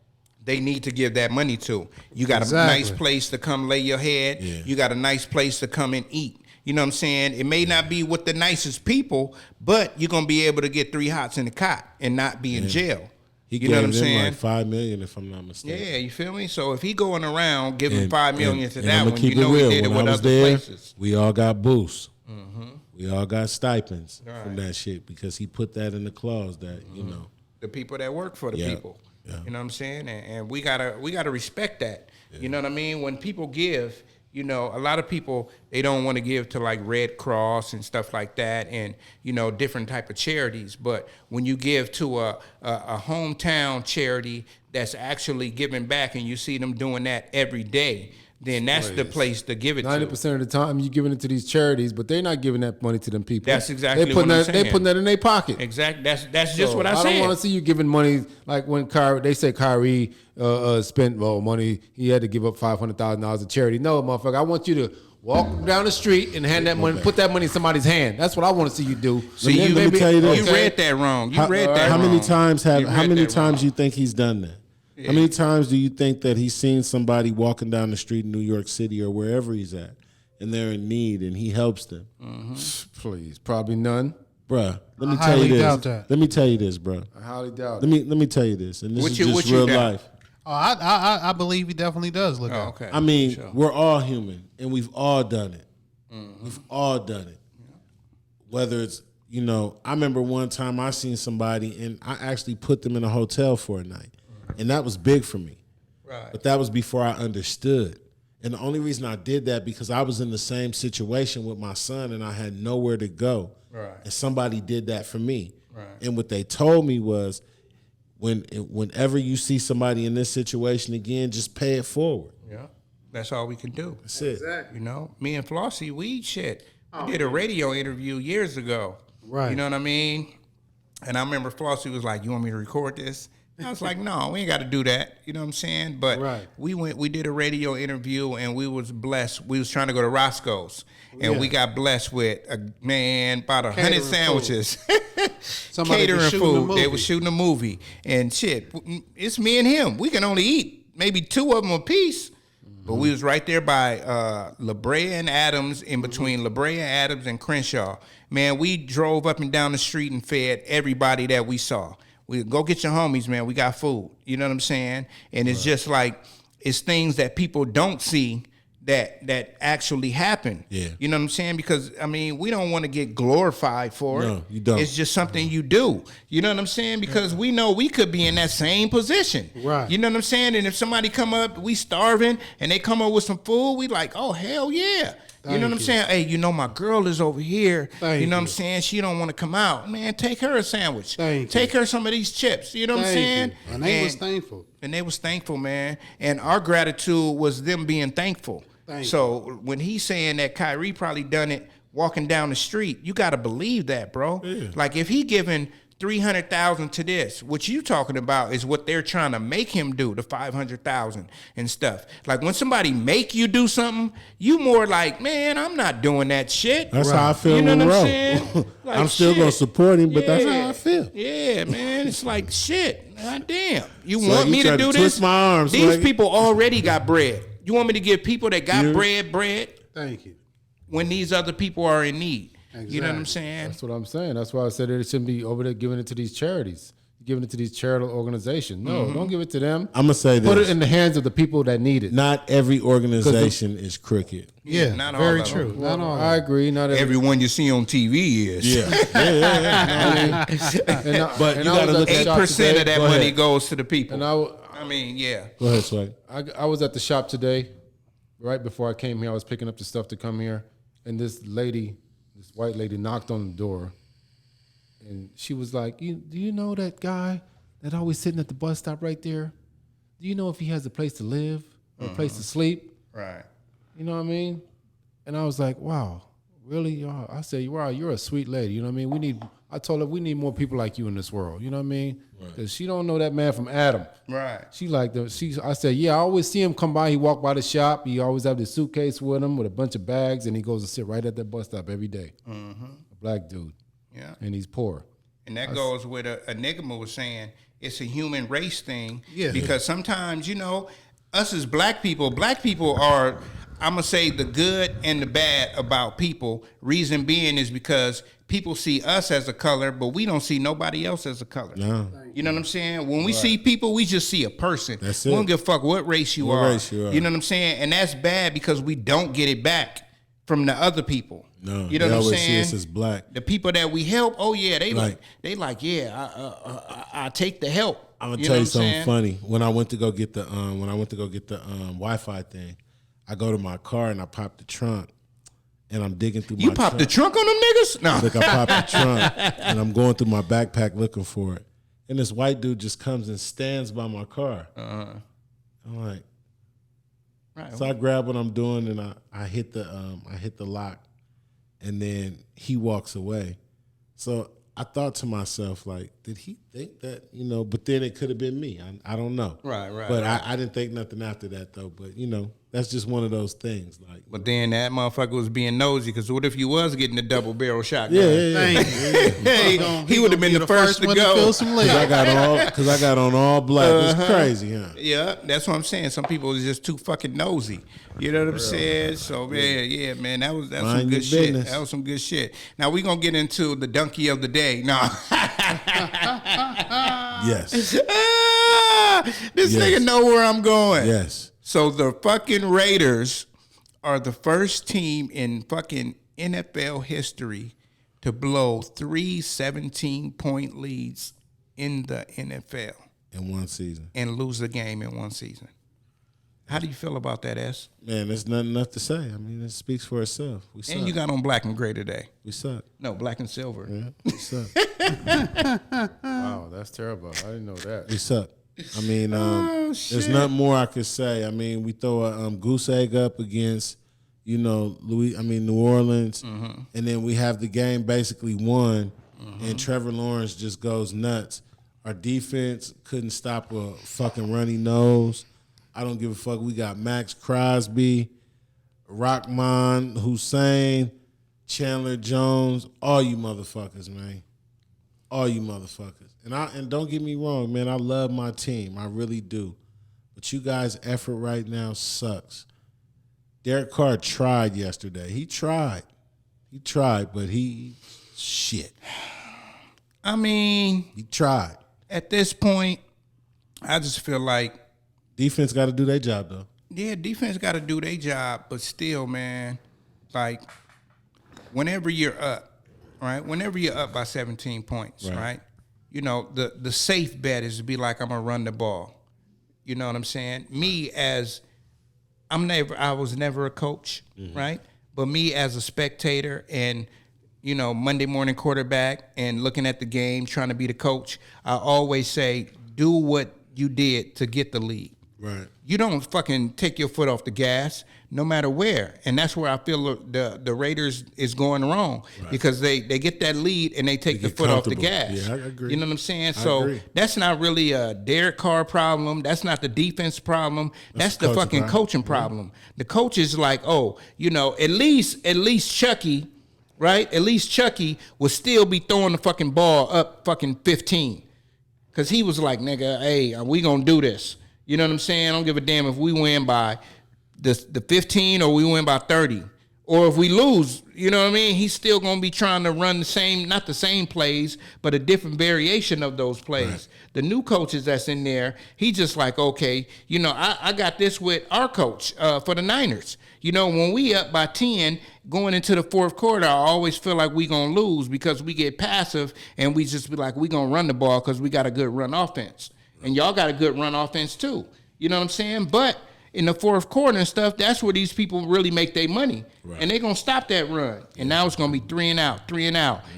they need to give that money to. You got a nice place to come lay your head. Yeah. You got a nice place to come and eat. You know what I'm saying? It may not be with the nicest people, but you're going to be able to get 3 hots in the cot and not be in jail. He You know what I'm gave them saying? like $5 million, if I'm not mistaken. Yeah, you feel me? So if he going around giving $5 million to and that I'ma one, you keep know real. he did it When with I was other there, places. we all got boosts. We all got stipends from that shit because he put that in the clause that, you know. The people that work for the people. Yeah. You know what I'm saying? And we gotta respect that. Yeah. You know what I mean? When people give, you know, a lot of people, they don't want to give to like Red Cross and stuff like that and, you know, different type of charities. But when you give to a hometown charity that's actually giving back and you see them doing that every day, then that's the place to give it 90% to. of the time you're giving it to these charities, but they're not giving that money to them people. That's exactly they putting what I'm that, saying. They putting that in their pocket. Exactly. That's just what I said. said. I don't want to see you giving money like when they say Kyrie spent money. He had to give up $500,000 to charity. No, motherfucker. I want you to walk down the street and hand that money, put that money in somebody's hand. That's what I want to see you do. See, let me tell you this. You read that wrong. You read that How wrong. many times You read how many that times wrong. you think he's done that? Yeah. How many times do you think that he's seen somebody walking down the street in New York City or wherever he's at, and they're in need, and he helps them? Please, probably none. Bruh, let me I tell you highly this. doubt that. Let me tell you this, bro. I highly doubt Let me tell you this, and this What is you- just what you real doubt? life. Oh, I believe he definitely does look Oh, out. okay. I mean, Sure. we're all human, and we've all done it. We've all done it. Whether it's, you know, I remember one time I seen somebody, and I actually put them in a hotel for a night, and that was big for me. Right. But that was before I understood. And the only reason I did that because I was in the same situation with my son, and I had nowhere to go. Right. And somebody did that for me. Right. And what they told me was, whenever you see somebody in this situation again, just pay it forward. Yeah. That's all we can do. That's it. You know, me and Flossie, we did a radio interview years ago. Right. You know what I mean? And I remember Flossie was like, "You want me to record this?" I was like, "No, we ain't got to do that." You know what I'm saying? But Right. we did a radio interview, and we was blessed. We was trying to go to Roscoe's, and we got blessed with about 100 Catering sandwiches. Somebody Catering was shooting a food. They movie. were shooting a movie, and shit, it's me and him. We can only eat maybe 2 of them a piece. But we was right there by La Brea and Adams, in between La Brea, Adams, and Crenshaw. Man, we drove up and down the street and fed everybody that we saw. We go get your homies, man. We got food. You know what I'm saying? And it's just like, it's things that people don't see that actually happen. Yeah. You know what I'm saying? Because, I mean, we don't want to get glorified for it. No, you don't. It's just something you do. You know what I'm saying? Because we know we could be in that same position. Right. You know what I'm saying? And if somebody come up, we starving, and they come up with some food, we like, oh, hell yeah. You know what I'm saying? Hey, you know, my girl is over here. Thank you know what I'm you. saying? She don't want to come out. Man, take her a sandwich. Thank Take her some of these chips. You know what I'm saying? And they was thankful. And they was thankful, man. And our gratitude was them being thankful. So when he's saying that Kyrie probably done it walking down the street, you got to believe that, bro. Yeah. Like if he giving $300,000 to this, what you talking about is what they're trying to make him do, the $500,000 and stuff. Like when somebody make you do something, you more like, man, I'm not doing that shit. That's how I feel. You know with what I'm Ro. saying? Like, I'm still shit. gonna support him, but that's how I feel. Yeah, man. It's like shit. God damn. You So want you me to try to do twist this? my arms, These like- people already got bread. You want me to give people that got bread Thank you. when these other people are in need? You know what I'm Exactly. saying? That's what I'm saying. That's why I said it shouldn't be over there giving it to these charities, giving it to these charitable organizations. No, don't give it to them. I'm gonna say this: Put it in the hands of the people that need it. not every organization is crooked. Yeah, not all very of true. them. Not all. I agree. Not every, Everyone you see on TV is. Yeah. But you gotta look at 8% of that Go money ahead. goes to the people. And I mean, yeah. Go ahead, Swag. I was at the shop today, right before I came here, I was picking up the stuff to come here, and this white lady knocked on the door, and she was like, do you know that guy that always sitting at the bus stop right there? Do you know if he has a place to live or a place to sleep? Right. You know what I mean? And I was like, wow, really? I said, wow, you're a sweet lady. You know what I mean? I told her we need more people like you in this world. You know what I mean? Because she don't know that man from Adam. Right. I said, yeah, I always see him come by. He walk by the shop. He always have this suitcase with him with a bunch of bags, and he goes to sit right at that bus stop every day. Mm-hmm. A black dude. Yeah. And he's poor. And that goes with Enigma was saying, it's a human race thing. Yeah. Because sometimes, you know, us as black people are, I'm going to say the good and the bad about people. Reason being is because people see us as a color, but we don't see nobody else as a color. No. You know what I'm saying? When we see people, we just see a person. That's we it. don't give a fuck what race you are. You know what I'm saying? And that's bad because we don't get it back from the other people. No, you know they what I'm always saying? see us as black. The people that we help, oh yeah, they I take the help. I'm gonna tell you something funny. When I went to go get the Wi-Fi thing, I go to my car and I pop the trunk, and I'm digging through. You pop the trunk on them niggas? No, I pop the trunk, and I'm going through my backpack looking for it, and this white dude just comes and stands by my car. I'm like, right. So I grab what I'm doing and I hit the lock, and then he walks away. So I thought to myself, like, did he think that, you know? But then it could have been me. I don't know. Right. But I didn't think nothing after that, though. But, you know, that's just one of those things. Like, but then that motherfucker was being nosy, because what if you was getting a double barrel shotgun? Yeah. He would have been the first to go. Because I got on all black. It's crazy, huh? Yeah, that's what I'm saying. Some people is just too fucking nosy. You know what I'm saying? So man, that was some good shit. That was some good shit. Now we gonna get into the donkey of the day. No. Yes. This nigga know where I'm going. Yes. So the fucking Raiders are the first team in fucking NFL history to blow 3 17-point leads in the NFL. In one season. And lose a game in one season. How do you feel about that, S? Man, there's nothing left to say. I mean, it speaks for itself. We suck. And you got on black and gray today. We suck. No, black and silver. Yeah, we suck. Wow, that's terrible. I didn't know that. We suck. I mean, there's nothing more I could say. I mean, we throw a goose egg up against, you know, New Orleans, and then we have the game basically won, and Trevor Lawrence just goes nuts. Our defense couldn't stop a fucking runny nose. I don't give a fuck. We got Max Crosby, Rahman Hussein, Chandler Jones, all you motherfuckers, man. All you motherfuckers. And don't get me wrong, man, I love my team. I really do. But you guys' effort right now sucks. Derek Carr tried yesterday. He tried, but shit. I mean, he tried. At this point, I just feel like defense got to do their job, though. Yeah, defense got to do their job, but still, man, like, whenever you're up, right? Whenever you're up by 17 points, right? You know, the safe bet is to be like, I'm gonna run the ball. You know what I'm saying? I was never a coach, right? But me as a spectator and, you know, Monday morning quarterback and looking at the game, trying to be the coach, I always say, do what you did to get the lead. Right. You don't fucking take your foot off the gas, no matter where. And that's where I feel the Raiders is going wrong, because they get that lead and they take the foot off the gas. Yeah, I agree. You know what I'm saying? So that's not really a Derek Carr problem. That's not the defense problem. That's the fucking coaching problem. The coach is like, oh, you know, at least Chucky, right? At least Chucky would still be throwing the fucking ball up fucking 15. Because he was like, nigga, hey, we going to do this. You know what I'm saying? I don't give a damn if we win by the 15 or we win by 30. Or if we lose, you know what I mean? He's still going to be trying to run not the same plays, but a different variation of those plays. Right. The new coaches that's in there, he just like, okay, you know, I got this with our coach for the Niners. You know, when we up by 10 going into the fourth quarter, I always feel like we going to lose because we get passive and we just be like, we going to run the ball because we got a good run offense. And y'all got a good run offense too. You know what I'm saying? But in the fourth quarter and stuff, that's where these people really make their money. Right. And they're going to stop that run. And now it's going to be 3 and out.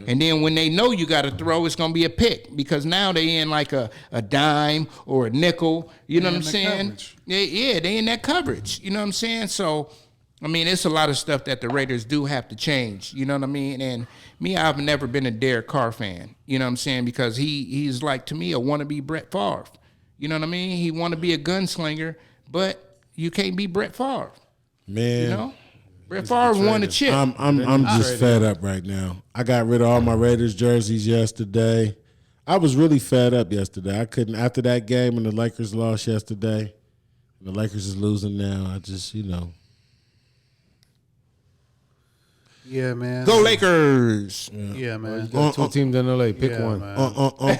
And then when they know you got to throw, it's going to be a pick because now they in like a dime or a nickel. You know what I'm saying? Yeah, they in that coverage. You know what I'm saying? So, I mean, it's a lot of stuff that the Raiders do have to change. You know what I mean? And me, I've never been a Derek Carr fan. You know what I'm saying? Because he's like, to me, a wannabe Brett Favre. You know what I mean? He want to be a gunslinger, but you can't be Brett Favre. Man. You know? Brett Favre won a chip. I'm just fed up right now. I got rid of all my Raiders jerseys yesterday. I was really fed up yesterday. I couldn't, after that game and the Lakers lost yesterday, and the Lakers is losing now, I just, Yeah, man. Go Lakers. Yeah, man. Got 2 teams in LA. Pick one. Man. on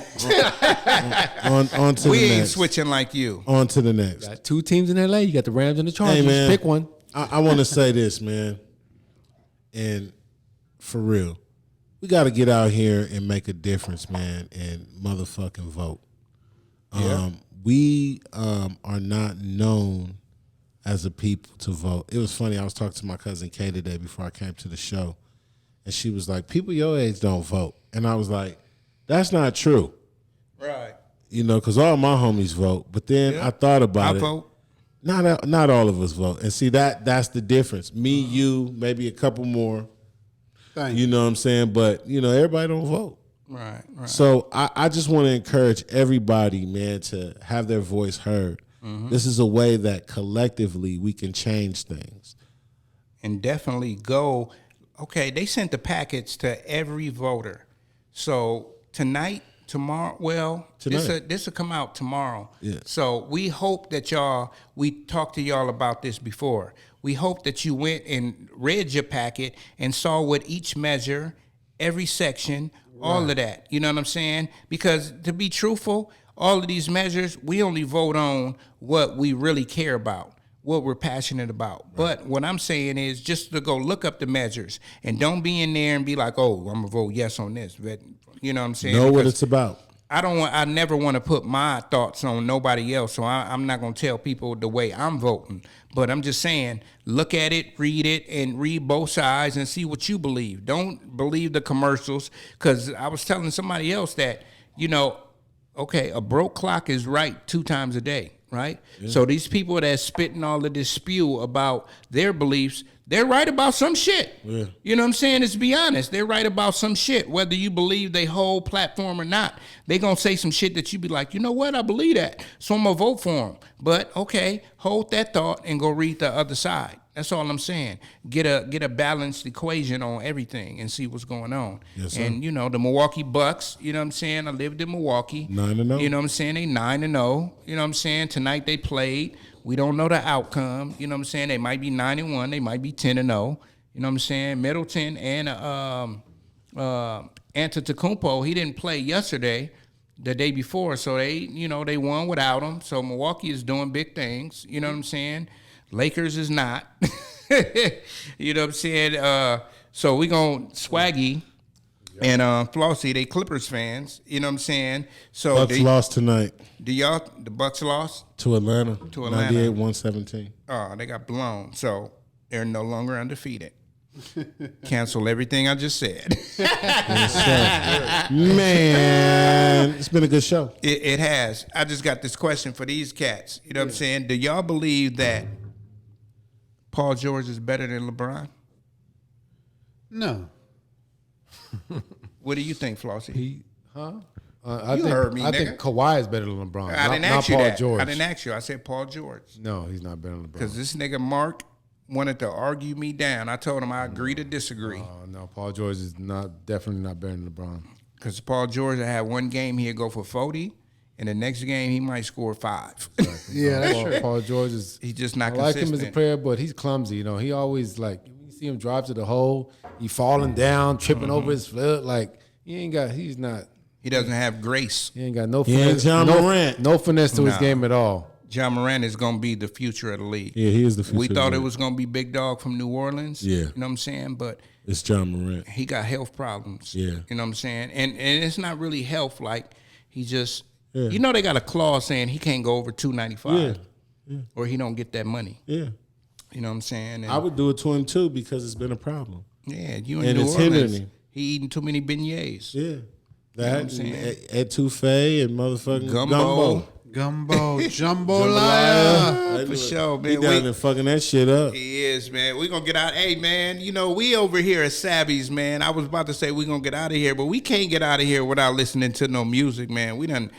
to We the ain't next. switching like you. On to the next. Got 2 teams in LA. You got the Rams and the Chargers. Hey, man. Pick one. I want to say this, man. And for real, we got to get out here and make a difference, man, and motherfucking vote. We are not known as a people to vote. It was funny. I was talking to my cousin Kay today before I came to the show, and she was like, people your age don't vote. And I was like, that's not true. Right. Because all my homies vote. But then I thought about I it. vote. Not all of us vote. And see, that's the difference. Me, you, maybe a couple more. Thank You know what I'm saying? But, everybody don't vote. Right. So I just want to encourage everybody, man, to have their voice heard. This is a way that collectively we can change things. And definitely go. Okay, they sent the packets to every voter. So tomorrow, this will come out tomorrow. Yeah. So we hope that we talked to y'all about this before. We hope that you went and read your packet and saw what each measure, every section, all of that. You know what I'm saying? Because to be truthful, all of these measures, we only vote on what we really care about, what we're passionate about. Right. But what I'm saying is just to go look up the measures and don't be in there and be like, oh, I'm going to vote yes on this. But, you know what I'm saying? Know what it's about. I never want to put my thoughts on nobody else, so I'm not going to tell people the way I'm voting. But I'm just saying, look at it, and read both sides and see what you believe. Don't believe the commercials, because I was telling somebody else that, okay, a broke clock is right 2 times a day, right? Yeah. So these people that's spitting all of this spew about their beliefs, they're right about some shit. Yeah. You know what I'm saying? Let's be honest. They're right about some shit. Whether you believe they whole platform or not, they going to say some shit that you be like, you know what? I believe that. So I'm going to vote for them. But, okay, hold that thought and go read the other side. That's all I'm saying. Get a balanced equation on everything and see what's going on. Yes, sir. And, the Milwaukee Bucks, you know what I'm saying? I lived in Milwaukee. 9-0. You know what I'm saying? They 9-0. You know what I'm saying? Tonight they played. We don't know the outcome. You know what I'm saying? They might be 9-1. They might be 10-0. You know what I'm saying? Middleton and Antetokounmpo, he didn't play yesterday, the day before. So they won without him. So Milwaukee is doing big things. You know what I'm saying? Lakers is not. You know what I'm saying? So we going Swaggy and Flossie, they Clippers fans. You know what I'm saying? So Bucks lost tonight. The Bucks lost? To Atlanta. To Atlanta. 98-117. Oh, they got blown. So they're no longer undefeated. Cancel everything I just said. Man, it's been a good show. It has. I just got this question for these cats. You know what I'm saying? Do y'all believe that Paul George is better than LeBron? No. What do you think, Flossie? I heard me, I nigga. think Kawhi is better than LeBron. I didn't not ask you Paul that. George. I didn't ask you. I said Paul George. No, he's not better than LeBron. Because this nigga Mark wanted to argue me down. I told him I agree to disagree. No, Paul George is definitely not better than LeBron. Because Paul George had one game he'd go for 40, and the next game he might score 5. Yeah, that's true. Paul George is. He's just not I like consistent. him as a player, but he's clumsy. He always when you see him drive to the hole, he falling down, tripping over his foot. He's not. He doesn't have grace. He ain't got no He ain't finesse. John Morant. No finesse to his Nah. game at all. John Morant is going to be the future of the league. Yeah, he is the future. We of the thought it league. was going to be Big Dog from New Orleans. Yeah. You know what I'm saying? But It's John Morant. he got health problems. Yeah. You know what I'm saying? And it's not really health. Like, he just, Yeah. they got a clause saying he can't go over 295. or he don't get that money. Yeah. You know what I'm saying? And I would do it to him too because it's been a problem. yeah, you in And New it's hindering Orleans, him. he eating too many beignets. Yeah. what That I'm saying? etouffee and motherfucking Gumbo. gumbo. Jambalaya. For sure, He man. down there fucking that shit up. He is, man. We're going to get out. Hey, man, you know, we over here at Savvvys, man. I was about to say we're going to get out of here, but we can't get out of here without listening to no music, man. We done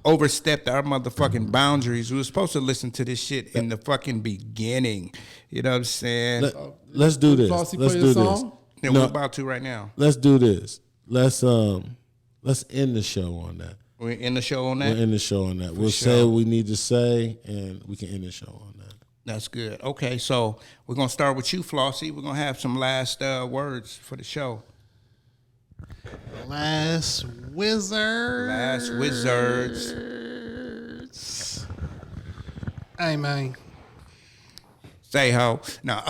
overstepped our motherfucking boundaries. We were supposed to listen to this shit in the fucking beginning. You know what I'm saying? Let's do this. Flossie Let's play do a this. song? Yeah, No. we're about to right now. Let's do this. Let's end the show on that. We're in the show on that? We'll end the show on that. We'll say sure. what we need to say, and we can end the show on that. That's good. Okay, so we're going to start with you, Flossie. We're going to have some last words for the show. Last Wizard. Last Wizards. Hey, man. Say ho. No.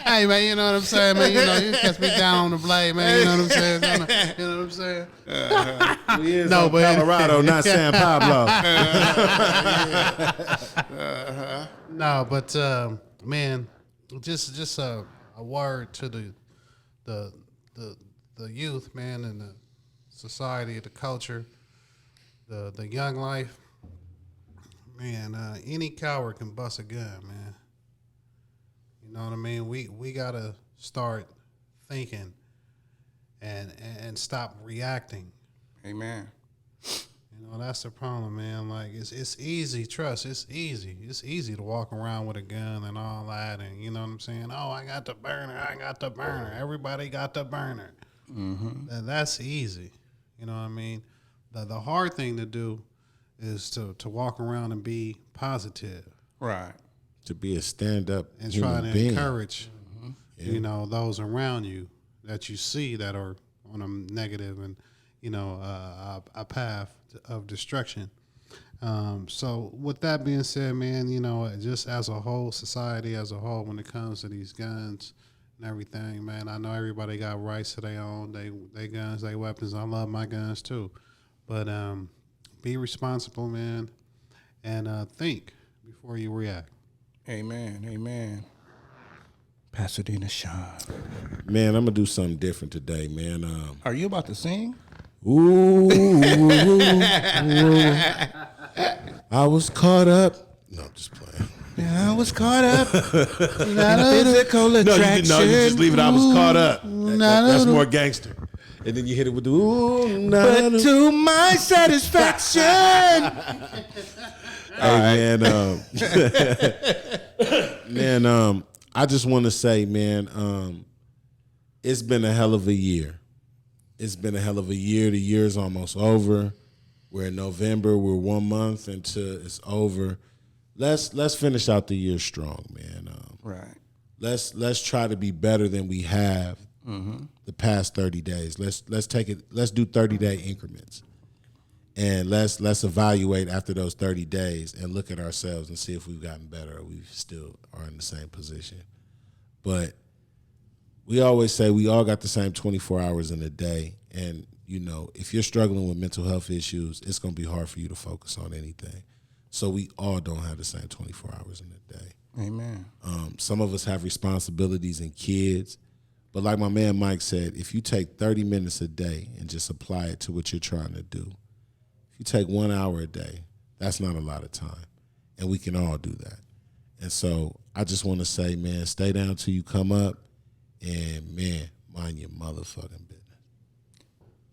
Hey, man, you know what I'm saying, man? You know, you catch me down on the blade, man. You know what I'm saying? You know what I'm saying? We is No, on but- Colorado, not San Pablo. No, but man, just a word to the youth, man, and the society, the culture, the young life. Man, any coward can bust a gun, man. You know what I mean? We gotta start thinking and stop reacting. Amen. You know, that's the problem, man. Like it's easy, trust, it's easy. It's easy to walk around with a gun and all that, and you know what I'm saying? Oh, I got the burner, everybody got the burner. Mm-hmm. That's easy. You know what I mean? The hard thing to do is to walk around and be positive Right. To be a stand-up and human try to being. encourage, you know, those around you that you see that are on a negative and, you know, a path of destruction. So with that being said, man, you know, just as a whole, society as a whole, when it comes to these guns and everything, man, I know everybody got rights to their own, they guns, they weapons. I love my guns too, but be responsible, man, and think before you react. Amen. Amen. Pasadena Sean. Man, I'm gonna do something different today, man. Are you about to sing? Ooh, I was caught up. No, I'm just playing. I was caught up in physical attraction. No, you just leave it. I was caught up. That's more gangster. And then you hit it with the ooh, But to my satisfaction. Hey, man, I just want to say, man, it's been a hell of a year. It's been a hell of a year. The year's almost over. We're in November. We're 1 month until it's over. Let's finish out the year strong, man. Right. Let's try to be better than we have the past 30 days. Let's take it. Let's do 30-day increments, and let's evaluate after those 30 days and look at ourselves and see if we've gotten better or we still are in the same position. But we always say we all got the same 24 hours in a day, and you know, if you're struggling with mental health issues, it's gonna be hard for you to focus on anything. So we all don't have the same 24 hours in a day. Amen. Some of us have responsibilities and kids. But like my man Mike said, if you take 30 minutes a day and just apply it to what you're trying to do, if you take 1 hour a day, that's not a lot of time. And we can all do that. And so I just want to say, man, stay down till you come up and, man, mind your motherfucking business.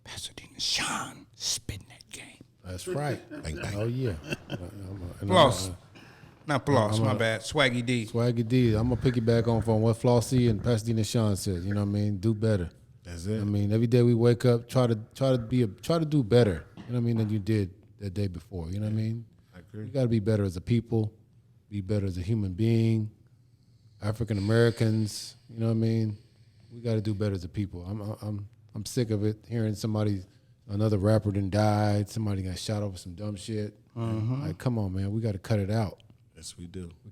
Pasadena Sean spitting that game. That's right. Bang, bang. Oh yeah. Floss. Not Floss, my bad. Swaggy D. Swaggy D. I'm gonna piggyback on from what Flossie and Pasadena Sean said. You know what I mean? Do better. That's it. I mean, every day we wake up, try to do better. You know what I mean? Than you did that day before. You know what I mean? I agree. You got to be better as a people, be better as a human being. African Americans. You know what I mean? We got to do better as a people. I'm sick of it. Hearing another rapper done died. Somebody got shot over some dumb shit. Like, come on, man. We got to cut it out. Yes, we do. We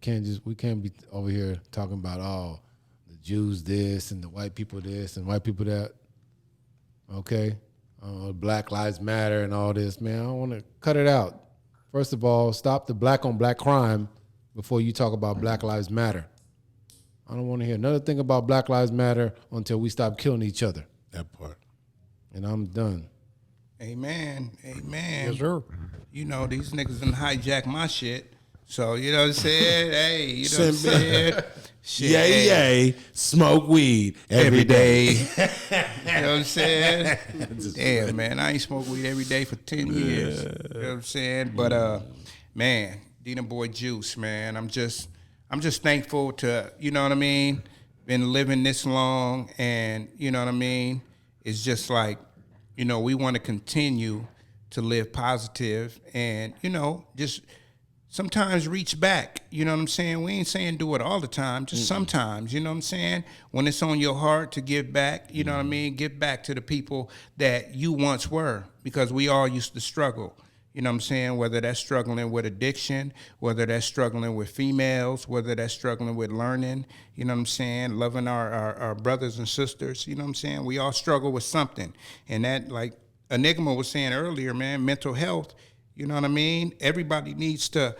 can't be over here talking about the Jews this and the white people this and white people that. Okay, Black Lives Matter and all this, man. I want to cut it out. First of all, stop the black on black crime before you talk about Black Lives Matter. I don't want to hear another thing about Black Lives Matter until we stop killing each other. That part. And I'm done. Amen. Yes, sir. You know, these niggas done hijack my shit. So, you know what I'm saying? Hey, you know what I'm saying? Shit, Yay, yay, smoke weed every day. You know what I'm saying? Yeah, man, I ain't smoked weed every day for 10 years. You know what I'm saying? But man, Dina Boy Juice, man, I'm just thankful to, you know what I mean, been living this long, and you know what I mean? It's just like, you know, we want to continue to live positive and, you know, just sometimes reach back, you know what I'm saying? We ain't saying do it all the time, just sometimes, you know what I'm saying? When it's on your heart to give back, you know what I mean? Give back to the people that you once were, because we all used to struggle, you know what I'm saying? Whether that's struggling with addiction, whether that's struggling with females, whether that's struggling with learning, you know what I'm saying? Loving our brothers and sisters, you know what I'm saying? We all struggle with something. And that, like Enigma was saying earlier, man, mental health, you know what I mean? Everybody needs to,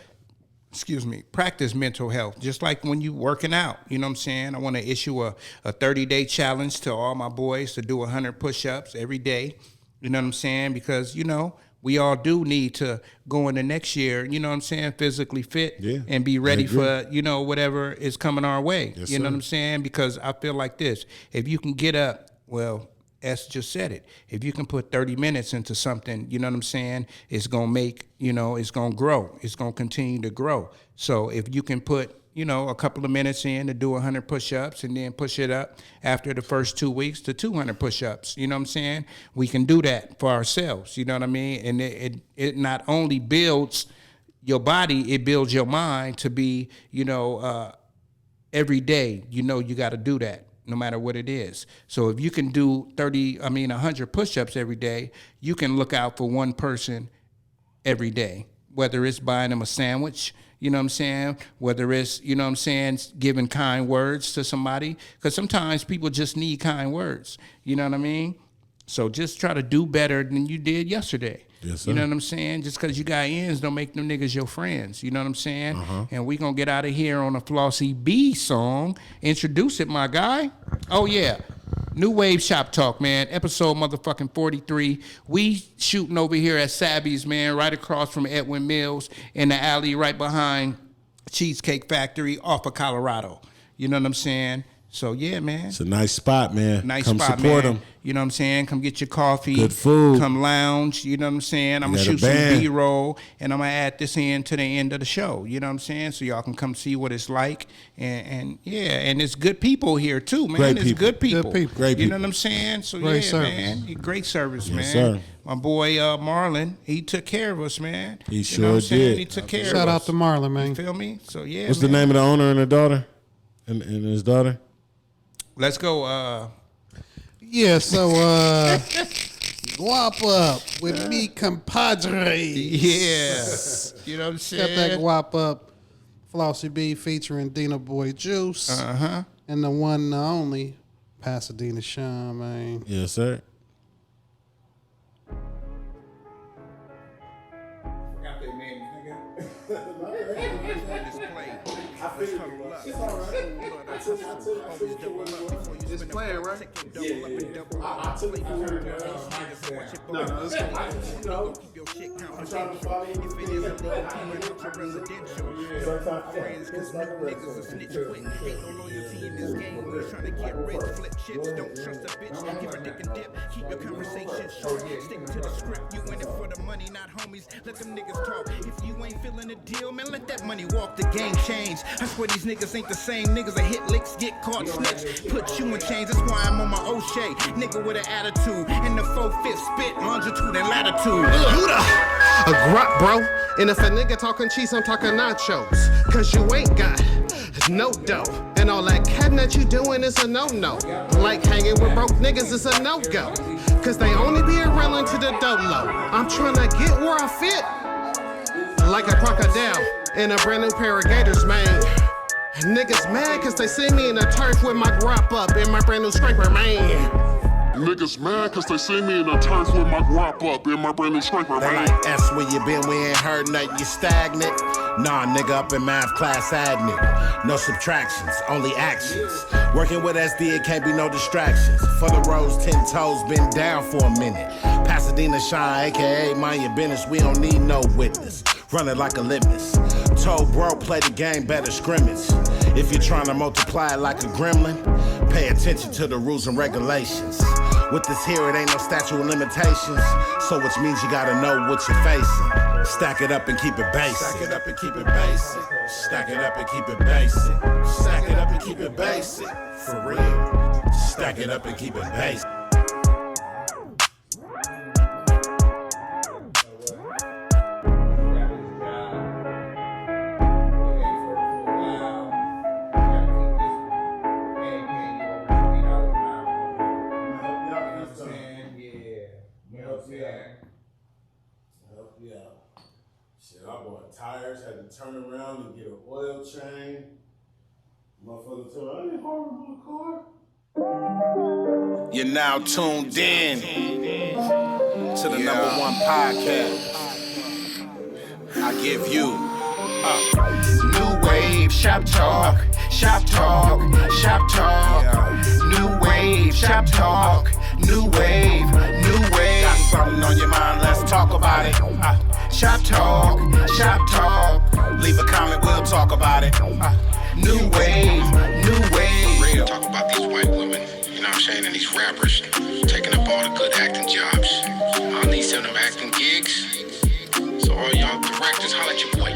practice mental health, just like when you working out, you know what I'm saying? I want to issue a 30-day challenge to all my boys to do 100 push-ups every day, you know what I'm saying? Because, you know, we all do need to go into next year, you know what I'm saying, physically fit and be ready for, you know, whatever is coming our way, you know what I'm saying? Because I feel like this, if you can get up, well, S just said it. If you can put 30 minutes into something, you know what I'm saying, it's going to make, you know, it's going to grow. It's going to continue to grow. So if you can put, you know, a couple of minutes in to do 100 push-ups and then push it up after the first 2 weeks to 200 push-ups, you know what I'm saying, we can do that for ourselves, you know what I mean? And it not only builds your body, it builds your mind to be, you know, every day, you know, you got to do that, no matter what it is. So if you can do 100 push-ups every day, you can look out for one person every day, whether it's buying them a sandwich, you know what I'm saying, whether it's, you know what I'm saying, giving kind words to somebody, because sometimes people just need kind words, you know what I mean? So just try to do better than you did yesterday. Yes, sir. You know what I'm saying? Just because you got ends don't make them niggas your friends. You know what I'm saying? And we going to get out of here on a Flossy B song. Introduce it, my guy. Oh, yeah. Nuwave Shop Talk, man. Episode motherfucking 43. We shooting over here at Savvvys, man, right across from Edwin Mills in the alley right behind Cheesecake Factory off of Colorado. You know what I'm saying? So, yeah, man. It's a nice spot, man. Come spot, support man. them. You know what I'm saying? Come get your coffee. Good food. Come lounge. You know what I'm saying? I'm going to got a shoot some band. B-roll, and I'm going to add this in to the end of the show. You know what I'm saying? So y'all can come see what it's like. And it's good people here, too, man. Great It's people. good people. Good people. Great You know people. what I'm saying? So, Great yeah, service. man. Great service, man. sir. My boy Marlon, he took care of us, man. He You sure know what I'm saying? did. He took care Shout of out us. to Marlon, man. You feel me? So, yeah, What's man. the name of the owner and the daughter? And his daughter? Let's go. Yeah, so guap up with me, compadre. Yeah. You know what I'm saying? Got that guap up, Flossy B featuring Dina Boy Juice. And the one and the only Pasadena Sean, man. Yes, sir. Got their names, It's playing, right? I took it from her. No, it's you know, I'm trying to follow you. If it is a little friends, cause niggas will snitch quick. Ain't no loyalty in this game. We're trying to get rich, flip chips. Don't trust a bitch. Give her dick and dip. Keep your conversation short. Stick to the script. You in it for the money, not homies. Let them niggas talk. If you ain't feeling the deal, man, let that money walk. The game change. I swear these niggas ain't the same. Niggas that hit licks, get caught, snitch. Put you in chains. That's why I'm on my O'Shea. Nigga with an attitude. And the 4/5 spit, longitude and latitude. a grop, bro. And if a nigga talking cheese, I'm talking nachos. Cause you ain't got no dough. And all that catting that you doing is a no-no. Like hanging with broke niggas is a no-go. Cause they only be around to the dolo. I'm trying to get where I fit. Like a crocodile in a brand new pair of gators, man. Niggas mad cause they see me in the turf with my grop up in my brand new scraper, man. Niggas mad cause they see me in the turf with my guap up in my brand new scraper, They man. like, S, where you been? We ain't heard nothing, you stagnant? Nah, nigga, up in math class admin. No subtractions, only actions. Working with SD, it can't be no distractions. For the roads, 10 toes, been down for a minute. Pasadena shine, aka mind your business, we don't need no witness. Run it like a litmus. Told bro, play the game, better scrimmage. If you're trying to multiply it like a gremlin, pay attention to the rules and regulations. With this here, it ain't no statute of limitations. So which means you gotta know what you're facing. Stack it up and keep it basic. Stack it up and keep it basic. Stack it up and keep it basic. Stack it up and keep it basic. For real. Stack it up and keep it basic. Shit, I bought tires, had to turn around and get an oil change. Motherfucker told me, I ain't hard on my car. You're now tuned in to the #1 podcast. I give you Nuwave, shop talk, shop talk, shop talk. Nuwave, shop talk, Nuwave, Nuwave. Got something on your mind? Let's talk about it. Shop talk, shop talk. Leave a comment, we'll talk about it. Nuwave, Nuwave. Real. Talk about these white women, you know what I'm saying, and these rappers taking up all the good acting jobs. I need some of them acting gigs. So all y'all directors, holla at your boy.